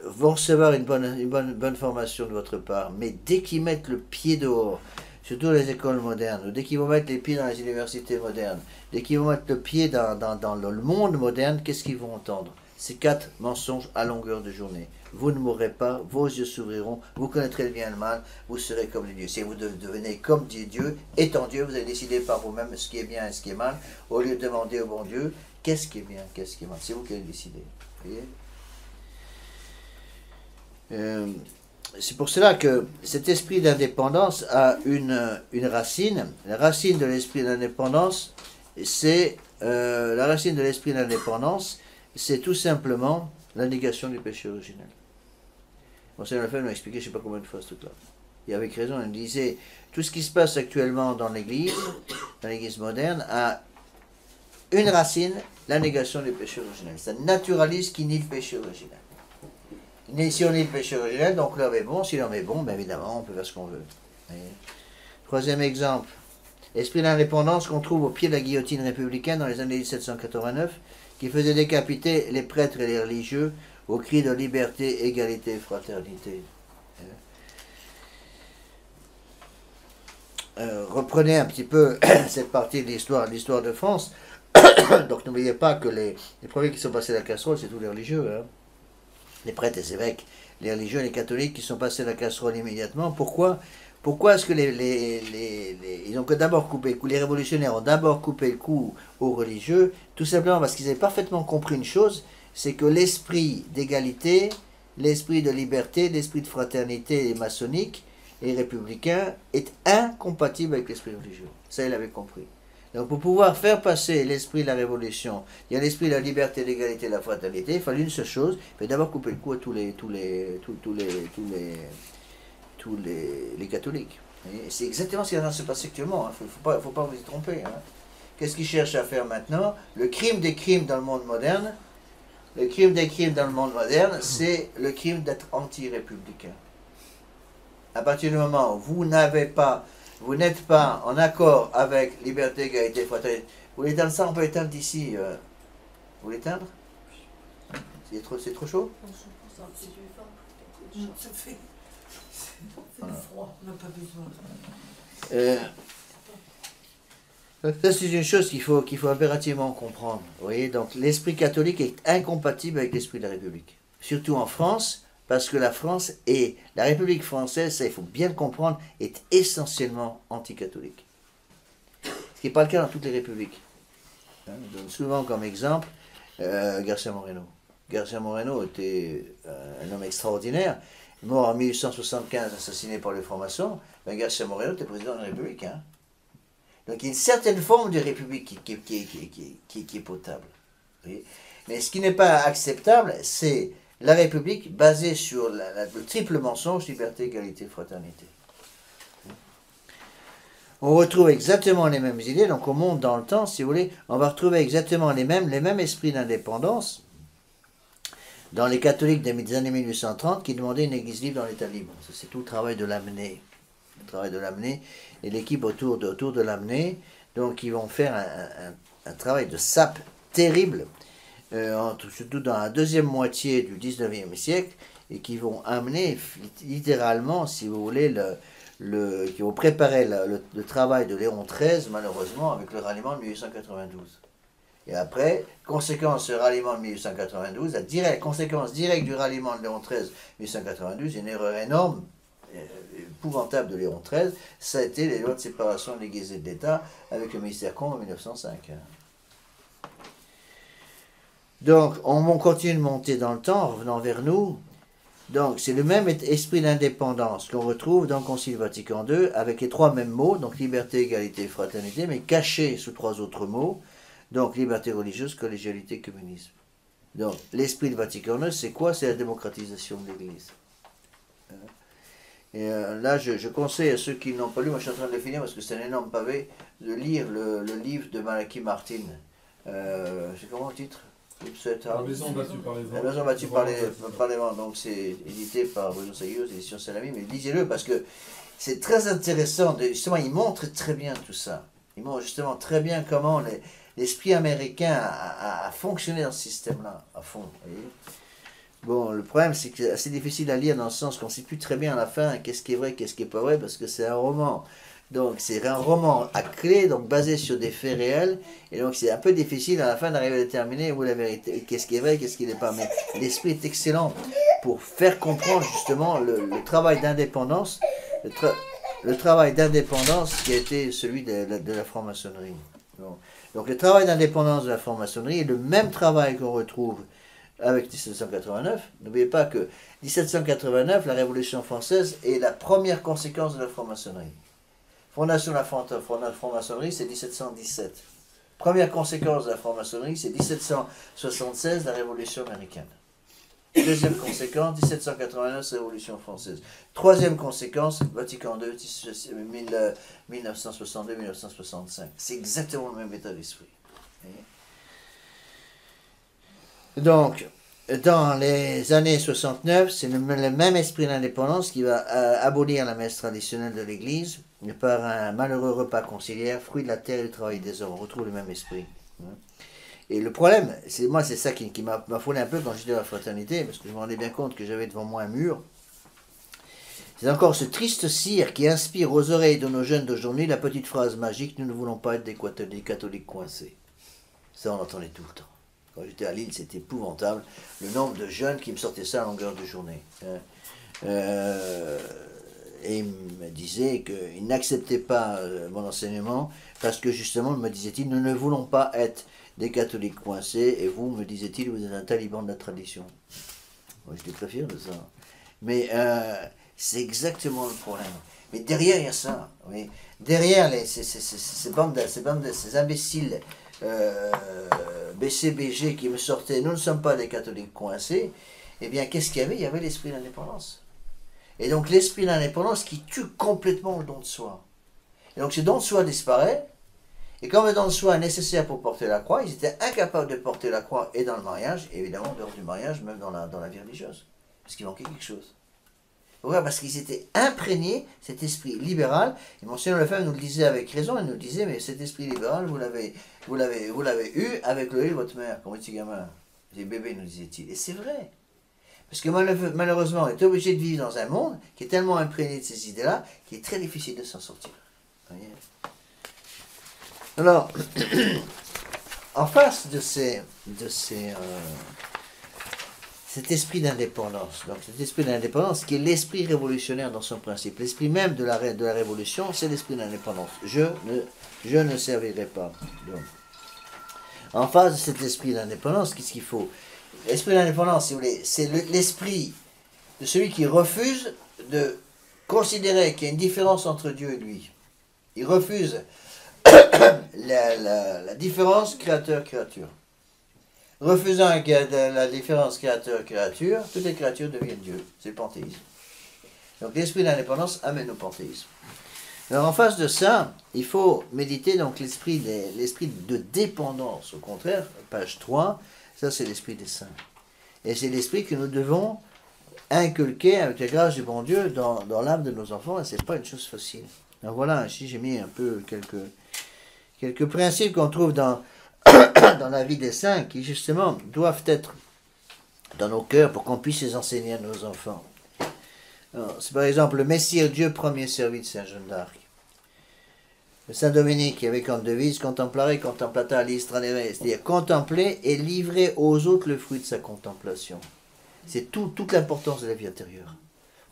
[SPEAKER 1] vont recevoir une bonne formation de votre part, mais dès qu'ils mettent le pied dehors, surtout dans les écoles modernes, ou dès qu'ils vont mettre les pieds dans les universités modernes, dès qu'ils vont mettre le pied dans le monde moderne, qu'est-ce qu'ils vont entendre? Ces 4 mensonges à longueur de journée. Vous ne mourrez pas, vos yeux s'ouvriront, vous connaîtrez le bien et le mal, vous serez comme les dieux. Si vous devenez comme Dieu, étant Dieu, vous allez décider par vous-même ce qui est bien et ce qui est mal, au lieu de demander au bon Dieu, qu'est-ce qui est bien, qu'est-ce qui est mal. C'est vous qui allez décider. Voyez? C'est pour cela que cet esprit d'indépendance a une racine. La racine de l'esprit d'indépendance, c'est c'est tout simplement la négation du péché originel. Bon, ça, nous a expliqué je ne sais pas combien de fois ce truc-là. Et avec raison, il disait, tout ce qui se passe actuellement dans l'Église moderne, a une racine, la négation du péché originel. Ça naturalise qui nie le péché originel. Si on nie le péché originel, donc l'homme est bon. Si l'homme est bon, bien évidemment, on peut faire ce qu'on veut. Voyez. Troisième exemple, l'esprit d'indépendance qu'on trouve au pied de la guillotine républicaine dans les années 1789, qui faisait décapiter les prêtres et les religieux au cri de liberté, égalité, fraternité. Reprenez un petit peu cette partie de l'histoire de France. Donc n'oubliez pas que les premiers qui sont passés à la casserole, c'est tous les religieux. Hein. Les prêtres, les évêques, les religieux, les catholiques qui sont passés à la casserole immédiatement. Pourquoi est-ce que ils ont que d'abord coupé le cou, les révolutionnaires ont d'abord coupé le cou aux religieux? Tout simplement parce qu'ils avaient parfaitement compris une chose, c'est que l'esprit d'égalité, l'esprit de liberté, l'esprit de fraternité maçonnique et républicain est incompatible avec l'esprit religieux. Ça, ils l'avaient compris. Donc pour pouvoir faire passer l'esprit de la révolution, il y a l'esprit de la liberté, l'égalité, la fraternité, il fallait une seule chose, il fallait d'abord couper le cou à tous les catholiques. C'est exactement ce qui est en train de se passer actuellement, il ne faut pas vous y tromper. Hein. Qu'est-ce qu'ils cherchent à faire maintenant? Le crime des crimes dans le monde moderne, c'est le crime d'être anti-républicain. À partir du moment où vous n'êtes pas en accord avec liberté, égalité, fraternité, vous voulez éteindre ça? On peut éteindre d'ici. Vous voulez éteindre? C'est trop chaud?
[SPEAKER 3] Ça fait froid, on n'a pas besoin.
[SPEAKER 1] Ça, c'est une chose qu'il faut impérativement comprendre. Vous voyez, donc l'esprit catholique est incompatible avec l'esprit de la République. Surtout en France, parce que la République française, ça il faut bien le comprendre, est essentiellement anticatholique. Ce qui n'est pas le cas dans toutes les républiques. Je donne souvent comme exemple Garcia Moreno. Garcia Moreno était un homme extraordinaire, mort en 1875, assassiné par les francs-maçons. Ben Garcia Moreno était président de la République. Hein. Donc il y a une certaine forme de République qui est potable. Mais ce qui n'est pas acceptable, c'est la République basée sur le triple mensonge, liberté, égalité, fraternité. On retrouve exactement les mêmes idées, donc on monte dans le temps, si vous voulez, on va retrouver exactement les mêmes esprits d'indépendance dans les catholiques des années 1830 qui demandaient une église libre dans l'état libre. Ça, c'est tout le travail de Lamennais. Le travail de Lamennais et l'équipe autour de Lamennais, donc ils vont faire un travail de sape terrible, surtout dans la deuxième moitié du 19e siècle, et qui vont amener littéralement, si vous voulez, qui vont préparer le travail de Léon XIII, malheureusement, avec le ralliement de 1892. Et après, conséquence du ralliement de 1892, la conséquence directe du ralliement de Léon XIII 1892, une erreur énorme, épouvantable de Léon XIII, ça a été les lois de séparation de l'Église et de l'État avec le ministère Combe en 1905. Donc, on continue de monter dans le temps, revenant vers nous. Donc, c'est le même esprit d'indépendance qu'on retrouve dans le Concile Vatican II, avec les trois mêmes mots, donc liberté, égalité, fraternité, mais cachés sous trois autres mots, donc liberté religieuse, collégialité, communisme. Donc, l'esprit de Vatican II, c'est quoi? C'est la démocratisation de l'Église. Et là, je conseille à ceux qui n'ont pas lu, moi je suis en train de le finir parce que c'est un énorme pavé, de lire le livre de Malachi Martin. C'est comment le titre?
[SPEAKER 2] La maison battue par les vents.
[SPEAKER 1] La maison battue par les vents. Donc c'est édité par Bruno Saillos, édition Salami, mais lisez-le parce que c'est très intéressant. Justement, il montre très bien tout ça. Il montre justement très bien comment l'esprit américain a fonctionné dans ce système-là, à fond. Vous voyez. Bon, le problème, c'est que c'est assez difficile à lire dans le sens qu'on ne sait plus très bien à la fin qu'est-ce qui est vrai, qu'est-ce qui n'est pas vrai, parce que c'est un roman. Donc, c'est un roman à clé, donc basé sur des faits réels, et donc c'est un peu difficile à la fin d'arriver à déterminer où la vérité, qu'est-ce qui est vrai, qu'est-ce qui n'est pas. Mais l'esprit est excellent pour faire comprendre justement le travail d'indépendance, le travail d'indépendance qui a été celui de la franc-maçonnerie. Donc, le travail d'indépendance de la franc-maçonnerie est le même travail qu'on retrouve avec 1789. N'oubliez pas que 1789, la Révolution française, est la première conséquence de la franc-maçonnerie. Fondation de la franc-maçonnerie, c'est 1717. Première conséquence de la franc-maçonnerie, c'est 1776, la Révolution américaine. Deuxième conséquence, 1789, Révolution française. Troisième conséquence, Vatican II, 1962-1965. C'est exactement le même état d'esprit. Donc, dans les années 69, c'est le même esprit d'indépendance qui va abolir la messe traditionnelle de l'Église par un malheureux repas conciliaire, fruit de la terre et du travail des hommes. On retrouve le même esprit. Et le problème, c'est ça qui m'a affolé un peu quand j'étais à la fraternité, parce que je me rendais bien compte que j'avais devant moi un mur. C'est encore ce triste cire qui inspire aux oreilles de nos jeunes d'aujourd'hui la petite phrase magique « Nous ne voulons pas être des catholiques coincés ». Ça, on l'entendait tout le temps. Quand j'étais à Lille, c'était épouvantable, le nombre de jeunes qui me sortaient ça à longueur de journée. Et ils me disaient qu'ils n'acceptaient pas mon enseignement parce que justement, me disaient-ils, nous ne voulons pas être des catholiques coincés et vous, me disait-il, vous êtes un taliban de la tradition. Moi, j'étais très fier de ça. Mais c'est exactement le problème. Mais derrière, il y a ça. Oui. Derrière ces imbéciles BCBG qui me sortaient, nous ne sommes pas des catholiques coincés, eh bien, qu'est-ce qu'il y avait? Il y avait l'esprit d'indépendance. Et donc, l'esprit d'indépendance qui tue complètement le don de soi. Et donc, ce don de soi disparaît, et comme le don de soi est nécessaire pour porter la croix, ils étaient incapables de porter la croix et dans le mariage, et évidemment, dehors du mariage, même dans la vie religieuse. Parce qu'il manquait quelque chose. Pourquoi? Parce qu'ils étaient imprégnés, cet esprit libéral, et Monseigneur Lefebvre nous le disait avec raison, il nous disait, mais cet esprit libéral, vous l'avez eu avec le lait de votre mère, quand vous étiez gamin, des bébés, nous disait-il. Et c'est vrai. Parce que malheureusement, on est obligé de vivre dans un monde qui est tellement imprégné de ces idées-là, qu'il est très difficile de s'en sortir. Voyez. Alors, en face de cet esprit d'indépendance, donc cet esprit d'indépendance qui est l'esprit révolutionnaire dans son principe, l'esprit même de la révolution, c'est l'esprit d'indépendance. Je ne servirai pas. Donc, en face de cet esprit d'indépendance, qu'est-ce qu'il faut? L'esprit d'indépendance, si vous voulez, c'est l'esprit de celui qui refuse de considérer qu'il y a une différence entre Dieu et lui. Il refuse la différence créateur-créature. Refusant la différence créateur-créature, toutes les créatures deviennent Dieu. C'est le panthéisme. Donc l'esprit d'indépendance amène au panthéisme. Alors en face de ça, il faut méditer donc l'esprit de dépendance. Au contraire, page 3, ça c'est l'esprit des saints. Et c'est l'esprit que nous devons inculquer avec la grâce du bon Dieu dans l'âme de nos enfants, et ce n'est pas une chose facile. Alors voilà, ici j'ai mis un peu quelques principes qu'on trouve dans la vie des saints, qui justement doivent être dans nos cœurs pour qu'on puisse les enseigner à nos enfants. C'est par exemple le Messire Dieu, premier servi de Saint Jeanne d'Arc. Saint Dominique avait comme devise contemplare contemplata listranere, c'est-à-dire contempler et livrer aux autres le fruit de sa contemplation. C'est toute l'importance de la vie intérieure.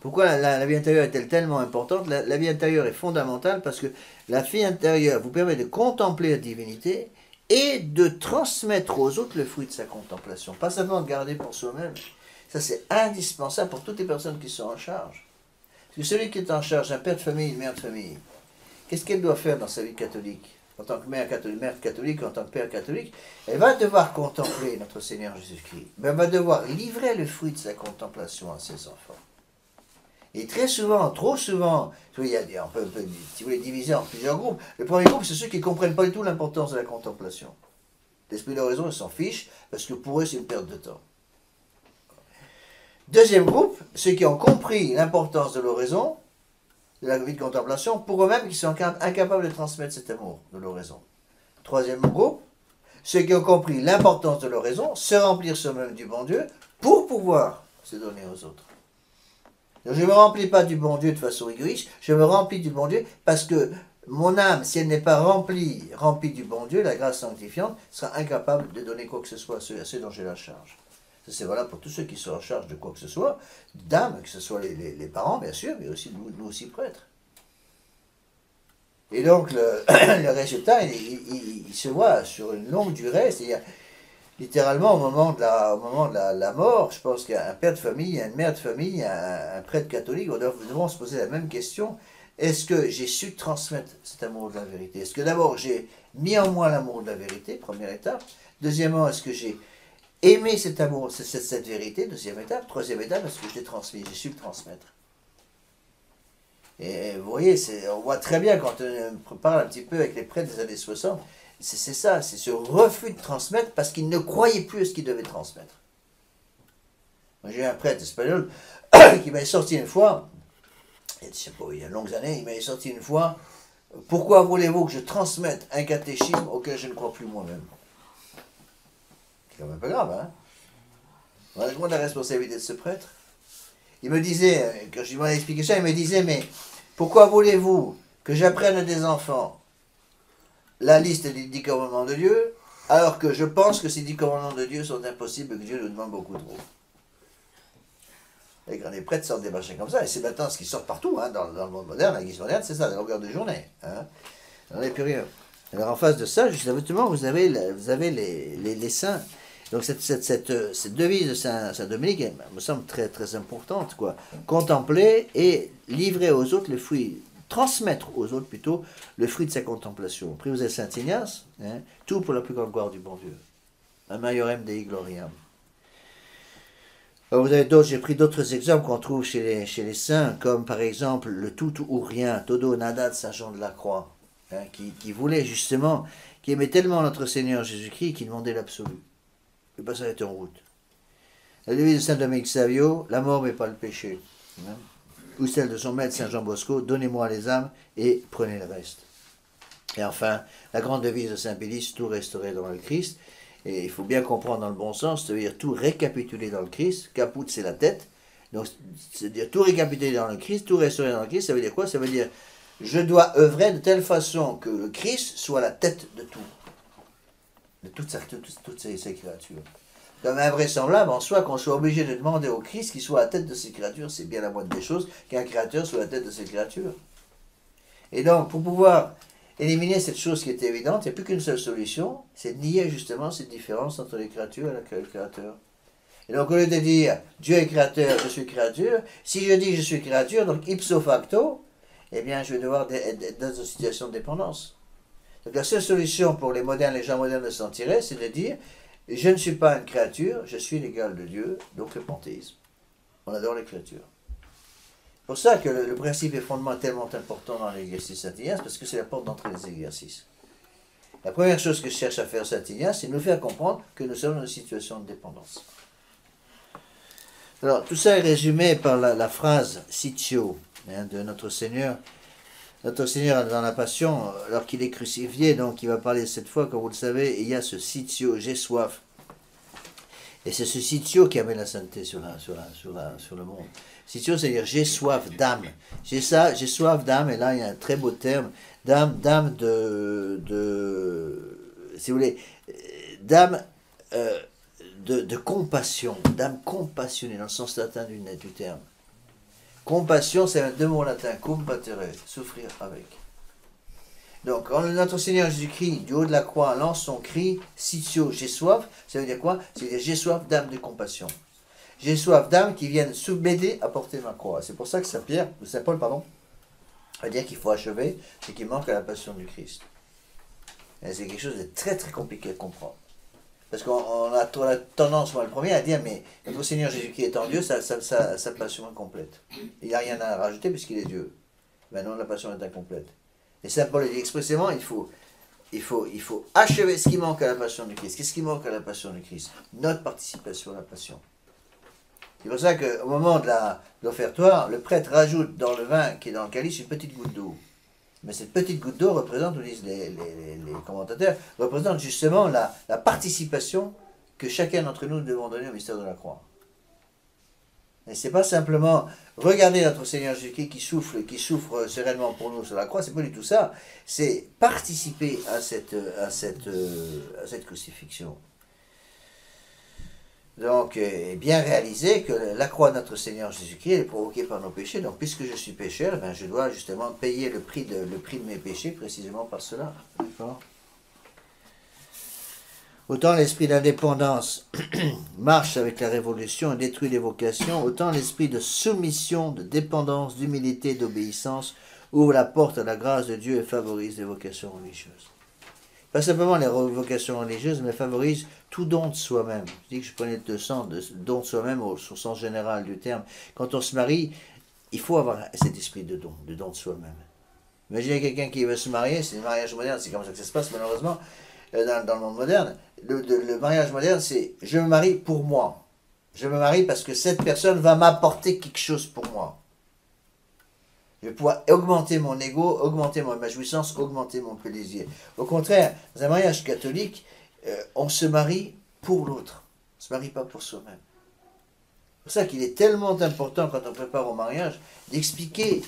[SPEAKER 1] Pourquoi la vie intérieure est-elle tellement importante? La vie intérieure est fondamentale parce que la vie intérieure vous permet de contempler la divinité et de transmettre aux autres le fruit de sa contemplation. Pas seulement de garder pour soi-même. Ça, c'est indispensable pour toutes les personnes qui sont en charge. Parce que celui qui est en charge, un père de famille, une mère de famille, qu'est-ce qu'elle doit faire dans sa vie catholique? En tant que mère catholique, en tant que père catholique, elle va devoir contempler notre Seigneur Jésus-Christ. Mais elle va devoir livrer le fruit de sa contemplation à ses enfants. Et très souvent, trop souvent, on peut si vous voulez diviser en plusieurs groupes. Le premier groupe, c'est ceux qui ne comprennent pas du tout l'importance de la contemplation. L'esprit d'oraison, ils s'en fichent, parce que pour eux, c'est une perte de temps. Deuxième groupe, ceux qui ont compris l'importance de l'oraison, de la vie de contemplation, pour eux-mêmes qui sont incapables de transmettre cet amour de l'oraison. Troisième groupe, ceux qui ont compris l'importance de l'oraison, se remplir soi-même du bon Dieu, pour pouvoir se donner aux autres. Donc, je ne me remplis pas du bon Dieu de façon égoïste, je me remplis du bon Dieu parce que mon âme, si elle n'est pas remplie du bon Dieu, la grâce sanctifiante, sera incapable de donner quoi que ce soit à ceux dont j'ai la charge. Ça, c'est valable pour tous ceux qui sont en charge de quoi que ce soit, d'âme, que ce soit les parents, bien sûr, mais aussi nous aussi prêtres. Et donc, le résultat, il se voit sur une longue durée, c'est-à-dire, littéralement, au moment de la mort, je pense qu'un père de famille, une mère de famille, un prêtre catholique, nous devons se poser la même question. Est-ce que j'ai su transmettre cet amour de la vérité? Est-ce que d'abord j'ai mis en moi l'amour de la vérité, première étape? Deuxièmement, est-ce que j'ai aimé cet amour, cette vérité, deuxième étape? Troisième étape, est-ce que je l'ai transmis? J'ai su le transmettre. Et vous voyez, on voit très bien quand on parle un petit peu avec les prêtres des années 60, c'est ça, c'est ce refus de transmettre parce qu'ils ne croyaient plus à ce qu'ils devaient transmettre. Moi, j'ai un prêtre espagnol qui m'avait sorti une fois, je sais pas, il y a de longues années, il m'avait sorti une fois, pourquoi voulez-vous que je transmette un catéchisme auquel je ne crois plus moi-même? C'est quand même un peu grave, hein? On a la responsabilité de ce prêtre. Il me disait, quand je lui ai expliqué ça, il me disait, mais pourquoi voulez-vous que j'apprenne à des enfants la liste des 10 commandements de Dieu, alors que je pense que ces 10 commandements de Dieu sont impossibles et que Dieu nous demande beaucoup trop? Et quand les prêtres sortent des machins comme ça, et c'est maintenant ce qui sort partout, hein, dans le monde moderne, l'église moderne, c'est ça, la longueur de journée. Hein. On n'est plus rien. Alors en face de ça, justement, vous avez les saints. Donc cette devise de Saint Dominique elle me semble très, très importante, quoi. Contempler et livrer aux autres le fruit, transmettre aux autres plutôt le fruit de sa contemplation. Après vous avez Saint Ignace, hein, tout pour la plus grande gloire du bon Dieu. Un maiorem Dei gloriam. Alors vous avez d'autres, j'ai pris d'autres exemples qu'on trouve chez les saints, comme par exemple le tout ou rien, Todo nada de Saint Jean de la Croix, hein, qui voulait justement, qui aimait tellement notre Seigneur Jésus-Christ qu'il demandait l'absolu. Il ne peut pas s'arrêter en route. La devise de Saint Dominique Savio, la mort mais pas le péché. Hein, ou celle de son maître Saint Jean Bosco, donnez-moi les âmes et prenez le reste. Et enfin, la grande devise de Saint Pélis, tout restauré dans le Christ. Et il faut bien comprendre dans le bon sens, c'est-à-dire tout récapituler dans le Christ. Caput, c'est la tête. Donc, c'est-à-dire tout récapituler dans le Christ, tout restaurer dans le Christ, ça veut dire quoi? Ça veut dire, je dois œuvrer de telle façon que le Christ soit la tête de tout. De toutes ces créatures. Comme invraisemblable en soi qu'on soit obligé de demander au Christ qu'il soit la tête de ces créatures, c'est bien la moindre des choses qu'un créateur soit la tête de ces créatures. Et donc, pour pouvoir éliminer cette chose qui est évidente, il n'y a plus qu'une seule solution, c'est de nier justement cette différence entre les créatures et le créateur. Et donc, au lieu de dire Dieu est créateur, je suis créature, si je dis je suis créature, donc ipso facto, eh bien, je vais devoir être dans une situation de dépendance. Donc, la seule solution pour les gens modernes de s'en tirer, c'est de dire je ne suis pas une créature, je suis l'égal de Dieu, donc le panthéisme. On adore les créatures. C'est pour ça que le principe et fondement est tellement important dans l'exercice Saint-Ignace, parce que c'est la porte d'entrée des exercices. La première chose que je cherche à faire Saint-Ignace, c'est de nous faire comprendre que nous sommes dans une situation de dépendance. Alors, tout ça est résumé par la phrase Sitio, hein, de notre Seigneur. Notre Seigneur, dans la Passion, alors qu'il est crucifié, donc il va parler cette fois, comme vous le savez, il y a ce Sitio, j'ai soif. Et c'est ce sitio qui amène la sainteté sur le monde. Sitio, c'est-à-dire j'ai soif d'âme. J'ai soif d'âme, et là il y a un très beau terme, d'âme si vous voulez, d'âme de compassion, d'âme compassionnée, dans le sens latin du terme. Compassion, c'est deux mots latins, compatere, souffrir avec. Donc, quand notre Seigneur Jésus-Christ, du haut de la croix, lance son cri, sitio, j'ai soif, ça veut dire quoi? Ça veut dire j'ai soif d'âme de compassion. J'ai soif d'âme qui viennent m'aider à porter ma croix. C'est pour ça que Saint Paul, va dire qu'il faut achever ce qui manque à la passion du Christ. Et c'est quelque chose de très très compliqué à comprendre. Parce qu'on a tendance, moi le premier, à dire, mais notre Seigneur Jésus-Christ étant Dieu, sa passion est complète. Il n'y a rien à rajouter puisqu'il est Dieu. Ben non, la passion est incomplète. Et Saint Paul dit expressément, il faut achever ce qui manque à la passion du Christ. Qu'est-ce qui manque à la passion du Christ? Notre participation à la passion. C'est pour ça qu'au moment de l'offertoire, le prêtre rajoute dans le vin qui est dans le calice une petite goutte d'eau. Mais cette petite goutte d'eau représente, nous disent les commentateurs, représente justement la participation que chacun d'entre nous devons donner au mystère de la croix. Et c'est pas simplement regarder notre Seigneur Jésus-Christ qui souffre sereinement pour nous sur la croix, c'est pas du tout ça. C'est participer à cette crucifixion. Donc, bien réaliser que la croix de notre Seigneur Jésus-Christ est provoquée par nos péchés. Donc, puisque je suis pécheur, ben, je dois justement payer le prix de mes péchés précisément par cela. D'accord ? Autant l'esprit d'indépendance marche avec la révolution et détruit les vocations, autant l'esprit de soumission, de dépendance, d'humilité, d'obéissance ouvre la porte à la grâce de Dieu et favorise les vocations religieuses. Pas simplement les vocations religieuses, mais favorise tout don de soi-même. Je dis que je prenais le sens de don de soi-même au sens général du terme. Quand on se marie, il faut avoir cet esprit de don de soi-même. Imaginez quelqu'un qui veut se marier, c'est le mariage moderne, c'est comme ça que ça se passe malheureusement dans le monde moderne. Le mariage moderne, c'est je me marie pour moi. Je me marie parce que cette personne va m'apporter quelque chose pour moi. Je vais pouvoir augmenter mon ego, augmenter ma jouissance, augmenter mon plaisir. Au contraire, dans un mariage catholique, on se marie pour l'autre. On ne se marie pas pour soi-même. C'est pour ça qu'il est tellement important, quand on prépare au mariage, d'expliquer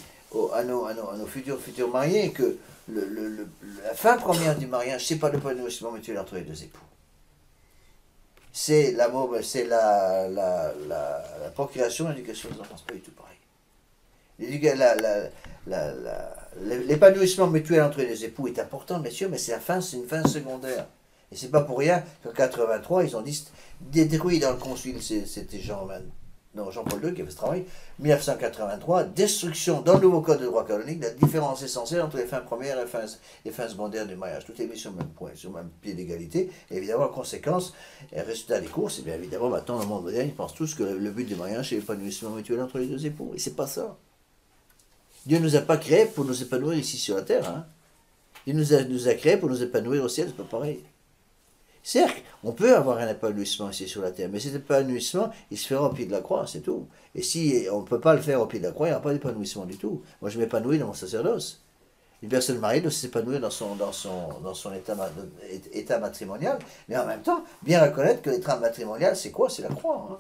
[SPEAKER 1] à nos futurs mariés que la fin première du mariage, ce n'est pas l'épanouissement mutuel entre les deux époux. C'est l'amour, c'est la procréation, l'éducation des enfants, c'est pas du tout pareil. L'épanouissement mutuel entre les époux est important, bien sûr, mais c'est une fin secondaire. Et c'est pas pour rien qu'en 83, ils ont détruit dans le concile, c'était Jean-Paul II qui a fait ce travail, 1983, destruction dans le nouveau code de droit canonique de la différence essentielle entre les fins premières et les fins secondaires du mariage. Tout est mis sur le même point, sur le même pied d'égalité. Et évidemment, en conséquence, et résultat des courses, et bien évidemment, maintenant, dans le monde moderne, ils pensent tous que le but du mariage, c'est l'épanouissement mutuel entre les deux époux. Et c'est pas ça. Dieu ne nous a pas créés pour nous épanouir ici sur la terre. Hein. Il nous a créés pour nous épanouir au ciel, c'est pas pareil. Certes, on peut avoir un épanouissement ici sur la terre, mais cet épanouissement, il se fera au pied de la croix, c'est tout. Et si on ne peut pas le faire au pied de la croix, il n'y aura pas d'épanouissement du tout. Moi, je m'épanouis dans mon sacerdoce. Une personne mariée doit s'épanouir dans son état matrimonial, mais en même temps, bien reconnaître que l'état matrimonial, c'est quoi? C'est la croix. Hein.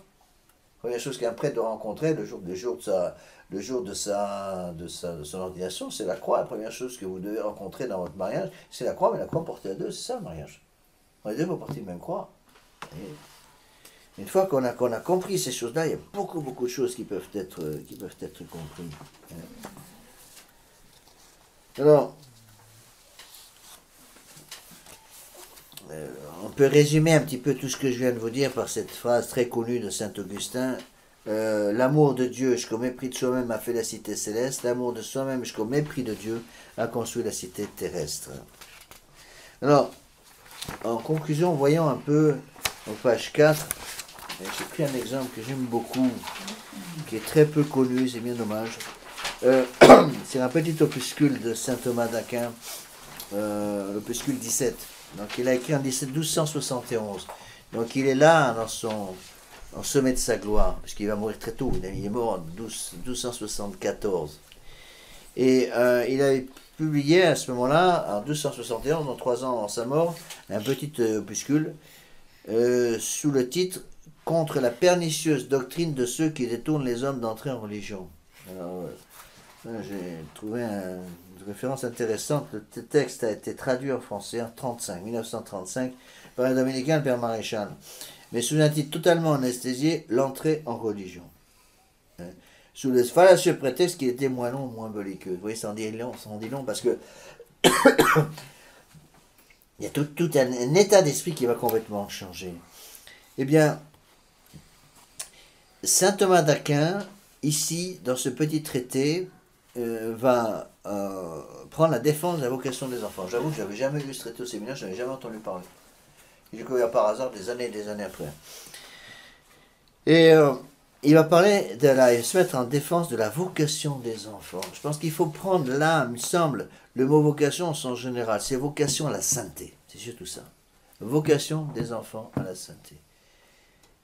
[SPEAKER 1] Première chose qu'un prêtre doit rencontrer le jour de son ordination, c'est la croix. La première chose que vous devez rencontrer dans votre mariage, c'est la croix, mais la croix portée à deux, c'est ça le mariage. On est deux pour porter la même croix. Et une fois qu'on a compris ces choses-là, il y a beaucoup de choses qui peuvent être comprises. Alors, on peut résumer un petit peu tout ce que je viens de vous dire par cette phrase très connue de saint Augustin. L'amour de Dieu jusqu'au mépris de soi-même a fait la cité céleste, l'amour de soi-même jusqu'au mépris de Dieu a construit la cité terrestre. Alors, en conclusion, voyons un peu, en page 4, j'ai pris un exemple que j'aime beaucoup, qui est très peu connu, c'est bien dommage. C'est un petit opuscule de saint Thomas d'Aquin, l'opuscule 17. Donc il a écrit en 1271. Donc il est là en sommet de sa gloire, puisqu'il va mourir très tôt, il est mort en 1274. Et il a publié à ce moment-là, en 1271, dans 3 ans avant sa mort, un petit opuscule sous le titre « contre la pernicieuse doctrine de ceux qui détournent les hommes d'entrer en religion. Alors, j'ai trouvé une référence intéressante. Le texte a été traduit en français en 1935, par un dominicain, le père Maréchal, mais sous un titre totalement anesthésié, l'entrée en religion. Sous le fallacieux prétexte qu'il était moins long, moins belliqueux. Vous voyez, ça en dit long, parce que il y a tout un état d'esprit qui va complètement changer. Eh bien, saint Thomas d'Aquin, ici, dans ce petit traité, va prendre la défense de la vocation des enfants. J'avoue que je n'avais jamais lu ce traité au séminaire, je n'avais jamais entendu parler. J'ai découvert par hasard des années et des années après. Et il va parler il va se mettre en défense de la vocation des enfants. Je pense qu'il faut prendre là, il me semble, le mot vocation en sens général, c'est vocation à la sainteté. C'est surtout ça. Vocation des enfants à la sainteté.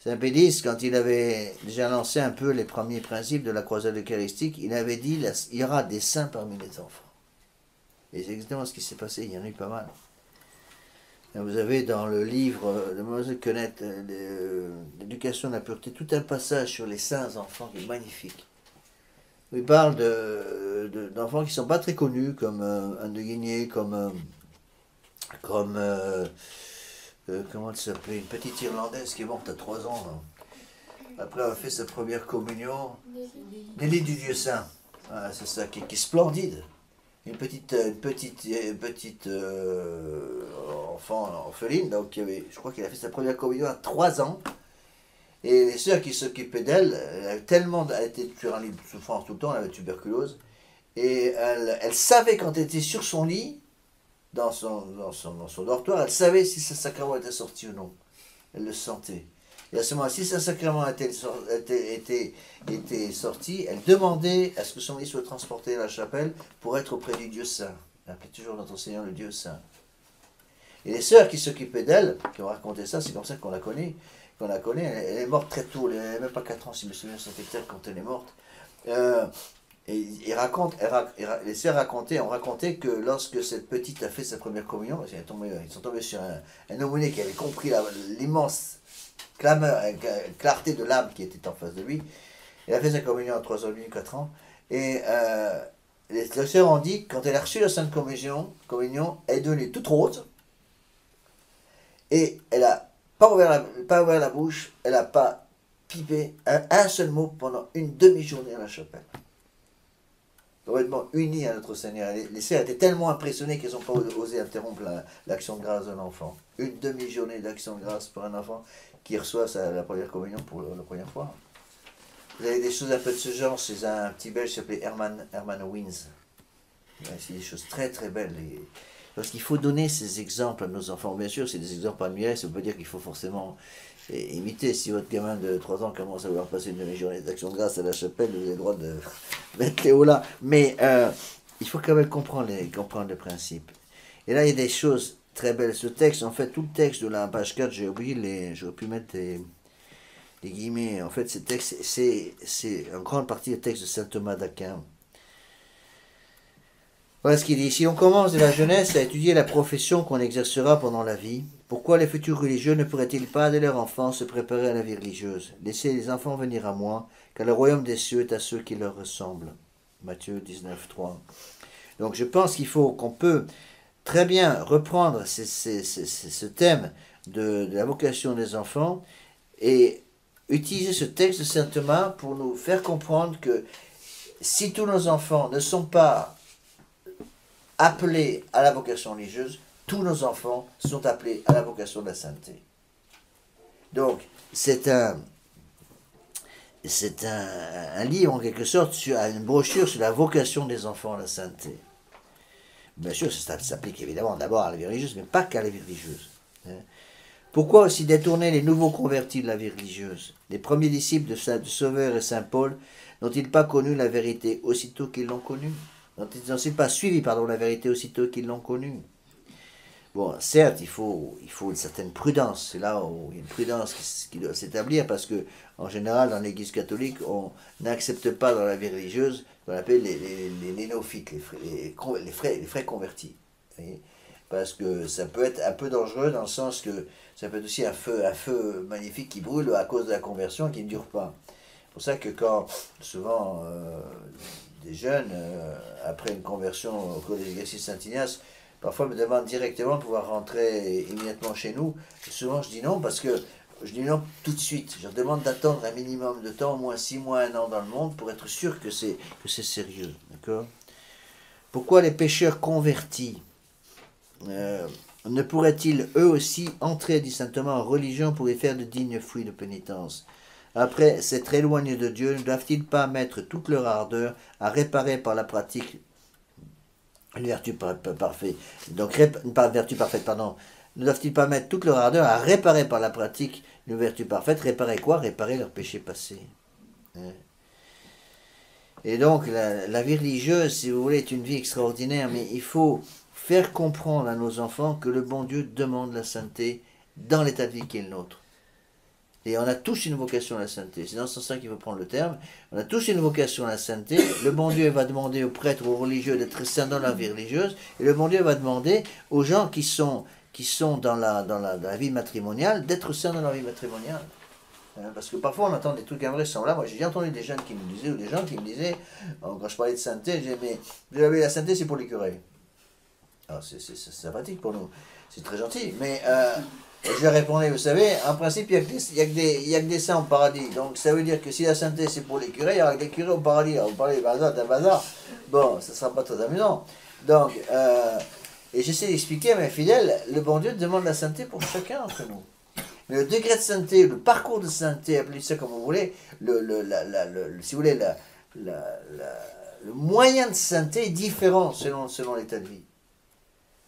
[SPEAKER 1] Saint Pédis, quand il avait déjà lancé un peu les premiers principes de la croisade eucharistique, il avait dit il y aura des saints parmi les enfants. Et c'est exactement ce qui s'est passé, il y en a eu pas mal. Vous avez dans le livre de Mlle Quenette, l'éducation de la pureté, tout un passage sur les saints enfants qui est magnifique. Il parle d'enfants qui ne sont pas très connus, comme Anne de Guigné, comme comment elle s'appelait, une petite Irlandaise qui est morte à 3 ans. Là. Après avoir fait sa première communion, Nelly du Dieu Saint. Ah, c'est ça, qui est splendide. Une petite enfant orpheline, donc je crois qu'elle a fait sa première communion à 3 ans. Et les sœurs qui s'occupaient d'elle, elle était sur un lit de souffrance tout le temps, elle avait tuberculose. Et elle savait quand elle était sur son lit, dans son dortoir, elle savait si ce sacrement était sorti ou non. Elle le sentait. Et à ce moment-là, si ce sacrement était sorti, elle demandait à ce que son lit soit transporté à la chapelle pour être auprès du Dieu Saint. Elle appelait toujours notre Seigneur le Dieu Saint. Et les sœurs qui s'occupaient d'elle, qui ont raconté ça, c'est comme ça qu'on la connaît. Elle est morte très tôt, elle n'avait même pas 4 ans, si je me souviens, c'était peut-être quand elle est morte. Et les sœurs ont raconté que lorsque cette petite a fait sa première communion, ils sont tombés sur un aumônier qui avait compris l'immense clarté de l'âme qui était en face de lui. Elle a fait sa communion à 3 ans et demi, 4 ans. Et les sœurs ont dit que quand elle a reçu la Sainte Communion, elle est devenue toute rose. Et elle n'a pas ouvert la bouche, elle n'a pas pipé un seul mot pendant une demi-journée à la chapelle. Complètement unis à notre Seigneur. Les sœurs étaient tellement impressionnées qu'elles n'ont pas osé interrompre l'action de grâce d'un enfant. Une demi-journée d'action de grâce pour un enfant qui reçoit la première communion pour la première fois. Vous avez des choses un peu de ce genre. C'est un petit Belge qui s'appelait Herman Wins. C'est des choses très très belles. Parce qu'il faut donner ces exemples à nos enfants. Bien sûr, c'est des exemples admirés. Ça ne veut pas dire qu'il faut forcément imiter. Si votre gamin de 3 ans commence à vouloir passer une demi-journée d'action de grâce à la chapelle, vous avez le droit de mettre Léo là. Mais il faut quand même comprendre le principe. Et là, il y a des choses très belles. Ce texte, en fait, tout le texte de la page 4, j'ai oublié, j'aurais pu mettre des guillemets. En fait, ce texte, c'est en grande partie le texte de saint Thomas d'Aquin. Voilà ce qu'il dit. Si on commence de la jeunesse à étudier la profession qu'on exercera pendant la vie, pourquoi les futurs religieux ne pourraient-ils pas, dès leur enfance, se préparer à la vie religieuse? Laissez les enfants venir à moi, car le royaume des cieux est à ceux qui leur ressemblent. Matthieu 19, 3. Donc je pense qu'on peut très bien reprendre ce thème de la vocation des enfants et utiliser ce texte de saint Thomas pour nous faire comprendre que si tous nos enfants ne sont pas appelés à la vocation religieuse, tous nos enfants sont appelés à la vocation de la sainteté. Donc, c'est un livre en quelque sorte, une brochure sur la vocation des enfants à la sainteté. Bien sûr, ça s'applique évidemment d'abord à la vie religieuse, mais pas qu'à la vie religieuse. Pourquoi aussi détourner les nouveaux convertis de la vie religieuse? Les premiers disciples de Sauveur et Saint Paul n'ont-ils pas connu la vérité aussitôt qu'ils l'ont connue? N'ont-ils pas suivi la vérité aussitôt qu'ils l'ont connue? Bon, certes, il faut une certaine prudence. C'est là où il y a une prudence qui doit s'établir, parce que, en général, dans l'Église catholique, on n'accepte pas dans la vie religieuse ce qu'on appelle les néophytes, les frais convertis. parce que ça peut être un peu dangereux dans le sens que ça peut être aussi un feu magnifique qui brûle à cause de la conversion et qui ne dure pas. C'est pour ça que quand, souvent, des jeunes, après une conversion au collège d'exercice Saint-Ignace, parfois me demandent directement de pouvoir rentrer immédiatement chez nous. Et souvent je dis non, parce que je dis non tout de suite. Je leur demande d'attendre un minimum de temps, au moins 6 mois, 1 an dans le monde, pour être sûr que c'est sérieux. D'accord ? Pourquoi les pécheurs convertis ne pourraient-ils eux aussi entrer, dit saint Thomas, en religion pour y faire de dignes fruits de pénitence? Après s'être éloignés de Dieu, ne doivent-ils pas mettre toute leur ardeur à réparer par la pratique une vertu parfaite? Donc, vertu parfaite, pardon. Ne doivent-ils pas mettre toute leur ardeur à réparer par la pratique une vertu parfaite? Réparer quoi? Réparer leurs péchés passés. Et donc, la vie religieuse, si vous voulez, est une vie extraordinaire, mais il faut faire comprendre à nos enfants que le bon Dieu demande la sainteté dans l'état de vie qui est le nôtre. Et on a tous une vocation à la sainteté. C'est dans ce sens-là qu'il faut prendre le terme. On a tous une vocation à la sainteté. Le bon Dieu va demander aux prêtres, aux religieux d'être saints dans la vie religieuse. Et le bon Dieu va demander aux gens qui sont dans la vie matrimoniale d'être saints dans la vie matrimoniale. Parce que parfois on entend des trucs invraisemblables. Moi j'ai déjà entendu des jeunes qui me disaient, ou des gens qui me disaient, quand je parlais de sainteté, je disais, mais vous avez la sainteté, c'est pour les curés. Alors c'est sympathique pour nous. C'est très gentil. Mais je leur répondais, vous savez, en principe, il n'y a que des saints au paradis. Donc ça veut dire que si la sainteté c'est pour les curés, il y aura des curés au paradis. Alors vous parlez de bazar, d'un bazar. Bon, ça ne sera pas très amusant. Donc, et j'essaie d'expliquer à mes fidèles, le bon Dieu demande la sainteté pour chacun d'entre nous. Mais le degré de sainteté, le parcours de sainteté, appelez ça comme vous voulez, si vous voulez, le moyen de sainteté est différent selon l'état de vie.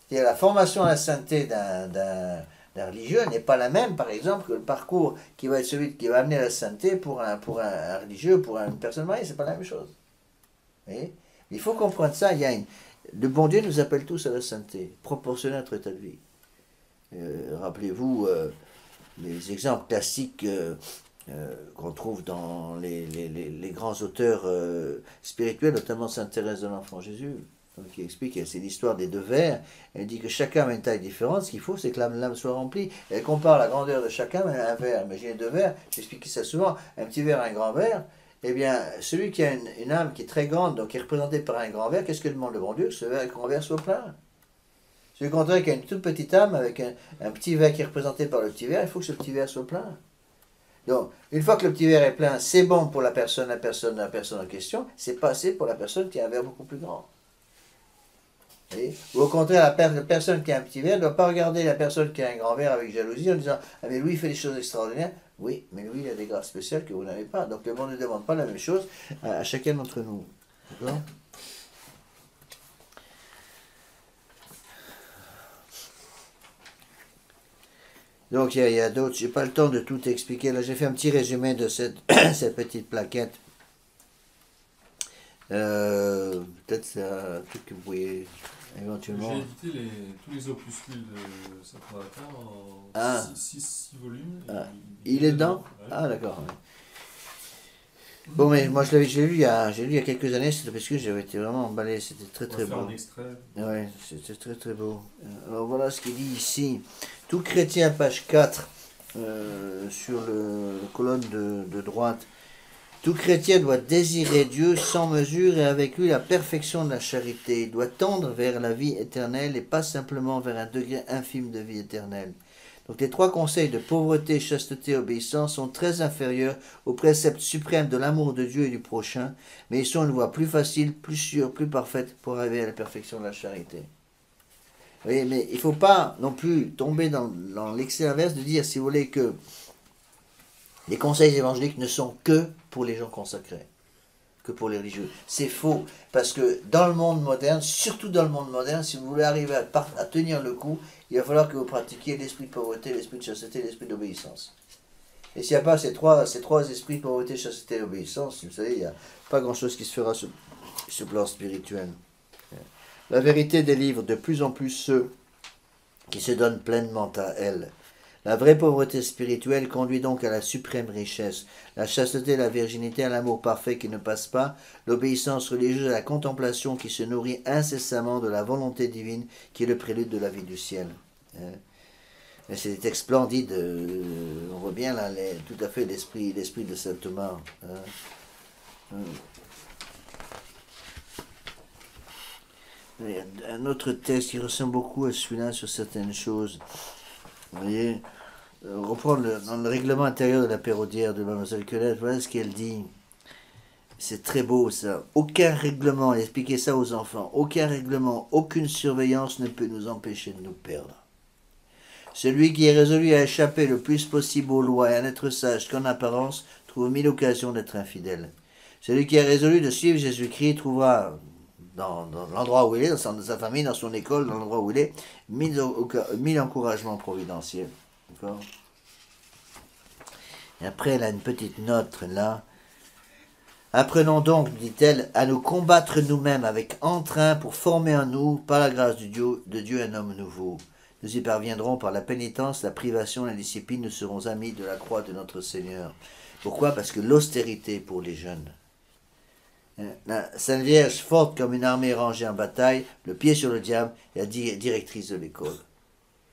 [SPEAKER 1] C'est-à-dire la formation à la sainteté d'un religieux n'est pas la même, par exemple, que le parcours qui va être celui qui va amener à la sainteté pour un religieux, pour une personne mariée, c'est pas la même chose. Vous voyez ? Il faut comprendre ça. Le bon Dieu nous appelle tous à la sainteté, proportionnée à notre état de vie. Rappelez-vous les exemples classiques qu'on trouve dans les grands auteurs spirituels, notamment Sainte Thérèse de l'Enfant Jésus, qui explique, c'est l'histoire des 2 verres. Elle dit que chacun a une taille différente. Ce qu'il faut, c'est que l'âme soit remplie. Elle compare la grandeur de chacun à un verre. Imaginez 2 verres, j'explique ça souvent, un petit verre, un grand verre. Eh bien, celui qui a une âme qui est très grande, donc qui est représentée par un grand verre, qu'est-ce que demande le bon Dieu? Que ce grand verre soit plein. Celui contraire qui a une toute petite âme, avec un petit verre qui est représenté par le petit verre, il faut que ce petit verre soit plein. Donc, une fois que le petit verre est plein, c'est bon pour la personne en question, c'est pas assez pour la personne qui a un verre beaucoup plus grand. Ou au contraire, la personne qui a un petit verre ne doit pas regarder la personne qui a un grand verre avec jalousie en disant « Ah mais lui il fait des choses extraordinaires ». Oui, mais lui il a des grâces spéciales que vous n'avez pas. Donc le monde ne demande pas la même chose à chacun d'entre nous. D'accord ? Donc il y a d'autres, j'ai pas le temps de tout expliquer. Là j'ai fait un petit résumé de cette petite plaquette. Peut-être c'est un truc que vous voyez éventuellement.
[SPEAKER 2] J'ai édité tous les opuscules de Saint-Valentin en 6 volumes.
[SPEAKER 1] Il est dedans ?
[SPEAKER 2] Ouais.
[SPEAKER 1] Ah d'accord. Ouais. Bon, mais moi j'ai lu il y a quelques années, c'était parce que j'avais été vraiment emballé, c'était très très beau.
[SPEAKER 2] On va faire un extrait.
[SPEAKER 1] Oui, c'était très très beau. Alors voilà ce qu'il dit ici. Tout chrétien, page 4, sur la colonne de droite. Tout chrétien doit désirer Dieu sans mesure et avec lui la perfection de la charité. Il doit tendre vers la vie éternelle et pas simplement vers un degré infime de vie éternelle. Donc les 3 conseils de pauvreté, chasteté, obéissance sont très inférieurs au précepte suprême de l'amour de Dieu et du prochain, mais ils sont une voie plus facile, plus sûre, plus parfaite pour arriver à la perfection de la charité. Vous voyez, mais il ne faut pas non plus tomber dans l'excès inverse de dire, si vous voulez, que les conseils évangéliques ne sont que pour les gens consacrés, que pour les religieux. C'est faux, parce que dans le monde moderne, surtout dans le monde moderne, si vous voulez arriver à tenir le coup, il va falloir que vous pratiquiez l'esprit de pauvreté, l'esprit de chasteté, l'esprit d'obéissance. Et s'il n'y a pas ces trois esprits, pauvreté, chasteté et obéissance, vous savez, il n'y a pas grand-chose qui se fera sur le plan spirituel. La vérité délivre de plus en plus ceux qui se donnent pleinement à elle. La vraie pauvreté spirituelle conduit donc à la suprême richesse. La chasteté, la virginité, à l'amour parfait qui ne passe pas, l'obéissance religieuse à la contemplation qui se nourrit incessamment de la volonté divine qui est le prélude de la vie du ciel. C'est des textes splendides, on voit bien là tout à fait l'esprit de saint Thomas. Un autre texte qui ressemble beaucoup à celui-là sur certaines choses. Vous voyez, on reprend dans le règlement intérieur de la pérodière de Mademoiselle Colette, voilà ce qu'elle dit. C'est très beau ça. Aucun règlement, expliquez ça aux enfants, aucun règlement, aucune surveillance ne peut nous empêcher de nous perdre. Celui qui est résolu à échapper le plus possible aux lois et à n'être sage qu'en apparence trouve mille occasions d'être infidèle. Celui qui est résolu de suivre Jésus-Christ trouvera dans l'endroit où il est, dans sa famille, dans son école, dans l'endroit où il est, mille encouragements providentiels. D'accord ? Et après, elle a une petite note là. Apprenons donc, dit-elle, à nous combattre nous-mêmes avec entrain pour former en nous, par la grâce de Dieu, un homme nouveau. Nous y parviendrons par la pénitence, la privation, la discipline, nous serons amis de la croix de notre Seigneur. Pourquoi ? Parce que l'austérité pour les jeunes. La Sainte Vierge, forte comme une armée rangée en bataille, le pied sur le diable, est la directrice de l'école.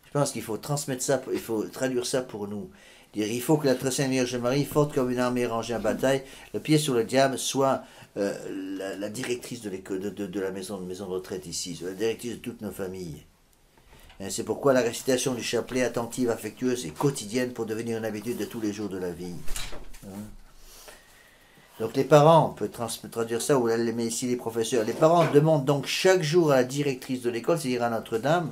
[SPEAKER 1] Je pense qu'il faut transmettre ça, il faut traduire ça pour nous. Il faut que la Sainte Vierge Marie, forte comme une armée rangée en bataille, le pied sur le diable, soit la directrice de l'école, de la maison de retraite ici, soit la directrice de toutes nos familles. C'est pourquoi la récitation du chapelet attentive, affectueuse et quotidienne pour devenir une habitude de tous les jours de la vie. Donc les parents, on peut traduire ça, ou elle les met ici les professeurs, les parents demandent donc chaque jour à la directrice de l'école, c'est-à-dire à Notre-Dame,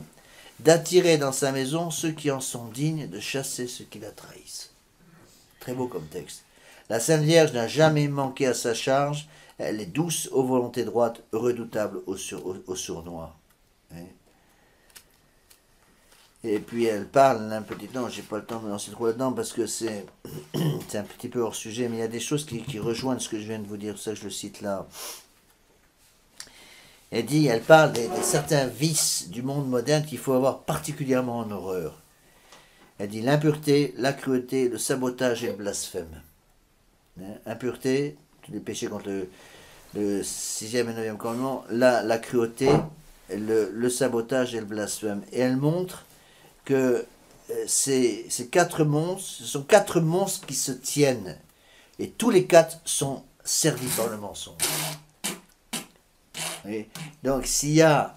[SPEAKER 1] d'attirer dans sa maison ceux qui en sont dignes, de chasser ceux qui la trahissent. Très beau comme texte. La Sainte Vierge n'a jamais manqué à sa charge, elle est douce aux volontés droites, redoutable aux sournois. Et puis elle parle un petit temps, j'ai pas le temps de me lancer trop là-dedans parce que c'est un petit peu hors sujet, mais il y a des choses qui rejoignent ce que je viens de vous dire, c'est ça que je le cite là. Elle parle de certains vices du monde moderne qu'il faut avoir particulièrement en horreur. Elle dit l'impureté, la cruauté, le sabotage et le blasphème. Impureté, tous les péchés contre le 6e et 9e commandement, la cruauté, le sabotage et le blasphème. Et elle montre que ces quatre monstres, ce sont quatre monstres qui se tiennent. Et tous les quatre sont servis par le mensonge. Et donc s'il y a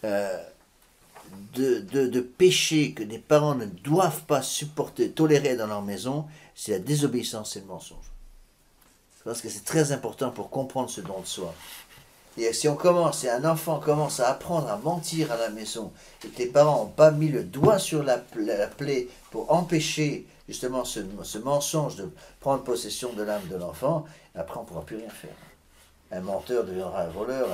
[SPEAKER 1] de péchés que des parents ne doivent pas supporter, tolérer dans leur maison, c'est la désobéissance et le mensonge. Parce que c'est très important pour comprendre ce don de soi. Et si un enfant commence à apprendre à mentir à la maison, et que les parents n'ont pas mis le doigt sur la plaie pour empêcher justement ce mensonge de prendre possession de l'âme de l'enfant, après on ne pourra plus rien faire. Un menteur deviendra un voleur,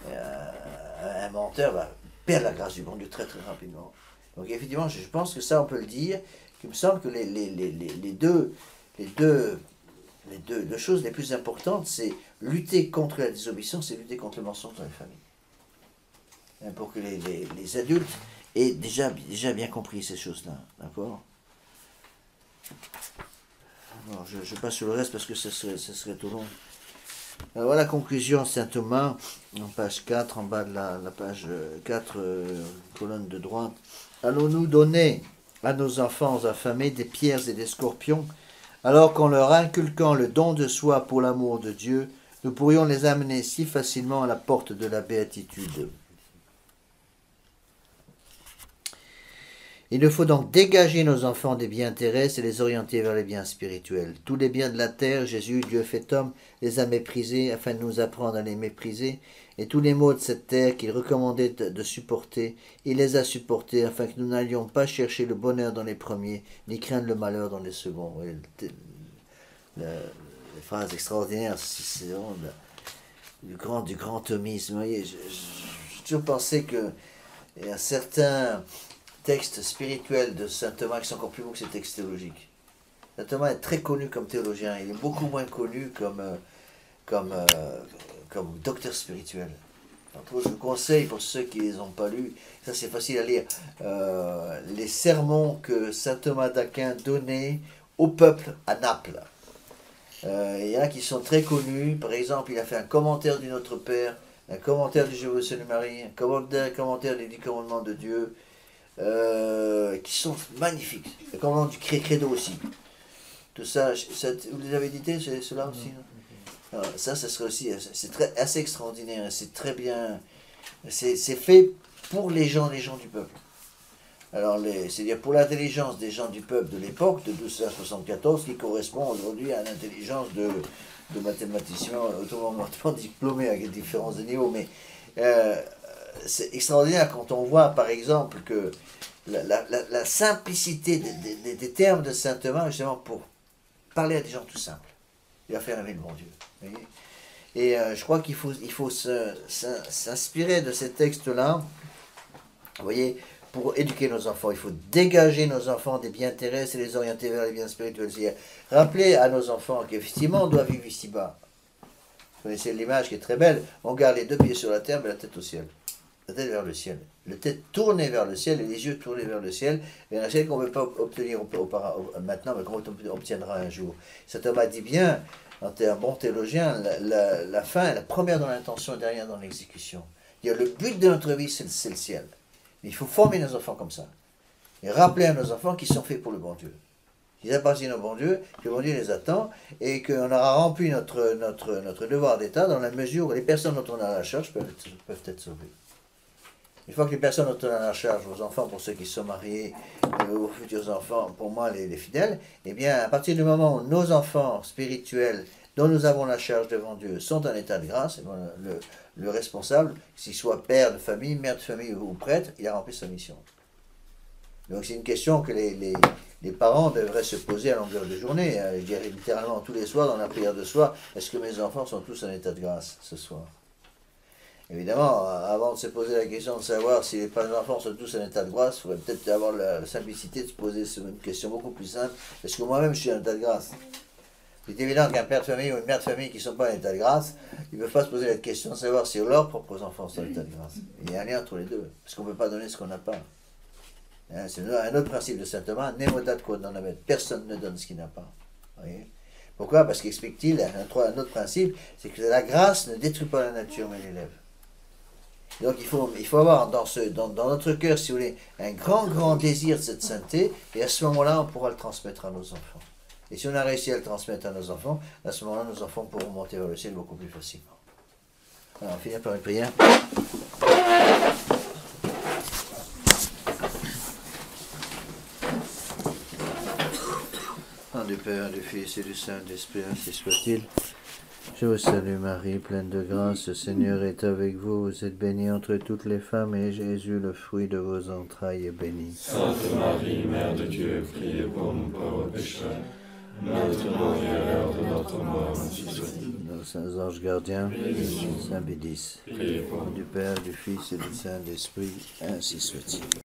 [SPEAKER 1] un menteur va perdre la grâce du bon Dieu très très rapidement. Donc effectivement, je pense que ça on peut le dire, qu'il me semble que les deux choses les plus importantes, c'est lutter contre la désobéissance et lutter contre le mensonge dans les familles. Pour que les adultes aient déjà bien compris ces choses-là. D'accord ? Alors, je passe sur le reste parce que ce serait trop long. Alors voilà la conclusion Saint Thomas, en page 4, en bas de la page 4, colonne de droite. Allons-nous donner à nos enfants affamés des pierres et des scorpions, alors qu'en leur inculquant le don de soi pour l'amour de Dieu, nous pourrions les amener si facilement à la porte de la béatitude. Il nous faut donc dégager nos enfants des biens terrestres et les orienter vers les biens spirituels. Tous les biens de la terre, Jésus, Dieu fait homme, les a méprisés afin de nous apprendre à les mépriser, et tous les maux de cette terre qu'il recommandait de supporter, il les a supportés afin que nous n'allions pas chercher le bonheur dans les premiers, ni craindre le malheur dans les seconds. Les phrases extraordinaires, c'est vraiment du grand thomisme. Vous voyez, j'ai toujours pensé qu'il y a certains textes spirituels de saint Thomas qui sont encore plus beaux que ces textes théologiques. Saint Thomas est très connu comme théologien, il est beaucoup moins connu comme docteur spirituel. Entre autres, je vous conseille, pour ceux qui ne les ont pas lus, ça c'est facile à lire, les sermons que saint Thomas d'Aquin donnait au peuple à Naples. Il y en a qui sont très connus. Par exemple, il a fait un commentaire du Notre Père, un commentaire du Je vous salue Marie, un commentaire des 10 commandements de Dieu, qui sont magnifiques. Le commandement du Credo aussi. Tout ça, vous les avez édités, ceux-là aussi, non? Alors, ça serait aussi, c'est assez extraordinaire, c'est très bien, c'est fait pour les gens du peuple. Alors, c'est-à-dire pour l'intelligence des gens du peuple de l'époque, de 1274, qui correspond aujourd'hui à l'intelligence de mathématiciens automatiquement diplômés avec différents niveaux. Mais c'est extraordinaire quand on voit, par exemple, que la simplicité des termes de saint Thomas, justement, pour parler à des gens tout simples. Il va faire aimer le bon Dieu. Vous voyez. Et je crois qu'il faut s'inspirer de ces textes-là, vous voyez, pour éduquer nos enfants. Il faut dégager nos enfants des biens terrestres et les orienter vers les biens spirituels. Rappeler à nos enfants qu'effectivement, on doit vivre ici-bas. Vous connaissez l'image qui est très belle. On garde les 2 pieds sur la terre, mais la tête au ciel. La tête vers le ciel. La tête tournée vers le ciel et les yeux tournés vers le ciel. Vers un ciel qu'on ne peut pas obtenir maintenant, mais qu'on obtiendra un jour. Saint Thomas dit bien, quand tu es un bon théologien, la fin est la première dans l'intention et derrière dans l'exécution. Le but de notre vie, c'est le ciel. Il faut former nos enfants comme ça. Et rappeler à nos enfants qu'ils sont faits pour le bon Dieu. Qu'ils appartiennent au bon Dieu, que le bon Dieu les attend, et qu'on aura rempli notre devoir d'État dans la mesure où les personnes dont on a la charge peuvent être sauvées. Une fois que les personnes dont on a la charge, vos enfants, pour ceux qui sont mariés, vos futurs enfants, pour moi les fidèles, eh bien, à partir du moment où nos enfants spirituels, dont nous avons la charge devant Dieu, sont en état de grâce, le responsable, qu'il soit père de famille, mère de famille ou prêtre, il a rempli sa mission. Donc c'est une question que les parents devraient se poser à longueur de journée. Je dirais littéralement tous les soirs dans la prière de soir, est-ce que mes enfants sont tous en état de grâce ce soir? Évidemment, avant de se poser la question de savoir si les enfants sont tous en état de grâce, il faudrait peut-être avoir la simplicité de se poser une question beaucoup plus simple. Est-ce que moi-même je suis en état de grâce? C'est évident qu'un père de famille ou une mère de famille qui ne sont pas en état de grâce, ils ne peuvent pas se poser la question de savoir si leurs propres enfants sont en état de grâce. Il y a un lien entre les deux, parce qu'on ne peut pas donner ce qu'on n'a pas. C'est un autre principe de saint Thomas, Nemodat quod non habet. Personne ne donne ce qu'il n'a pas. Voyez. Pourquoi? Parce qu'explique-t-il, un autre principe, c'est que la grâce ne détruit pas la nature, mais l'élève. Donc il faut avoir dans notre cœur, si vous voulez, un grand désir de cette sainteté, et à ce moment-là, on pourra le transmettre à nos enfants. Et si on a réussi à le transmettre à nos enfants, à ce moment-là, nos enfants pourront monter vers le ciel beaucoup plus facilement. Alors, on finit par une prière. Au nom du Père, du Fils et du Saint-Esprit, ainsi soit-il. Je vous salue Marie, pleine de grâce, le Seigneur est avec vous. Vous êtes bénie entre toutes les femmes, et Jésus, le fruit de vos entrailles, est béni.
[SPEAKER 2] Sainte Marie, Mère de Dieu, priez pour nous pauvres pécheurs, maintenant et à l'heure de notre mort, ainsi soit-il.
[SPEAKER 1] Nos saints anges gardiens, Saint Bédis,
[SPEAKER 2] Priez pour
[SPEAKER 1] au nom du Père, du Fils et du Saint-Esprit, ainsi soit-il.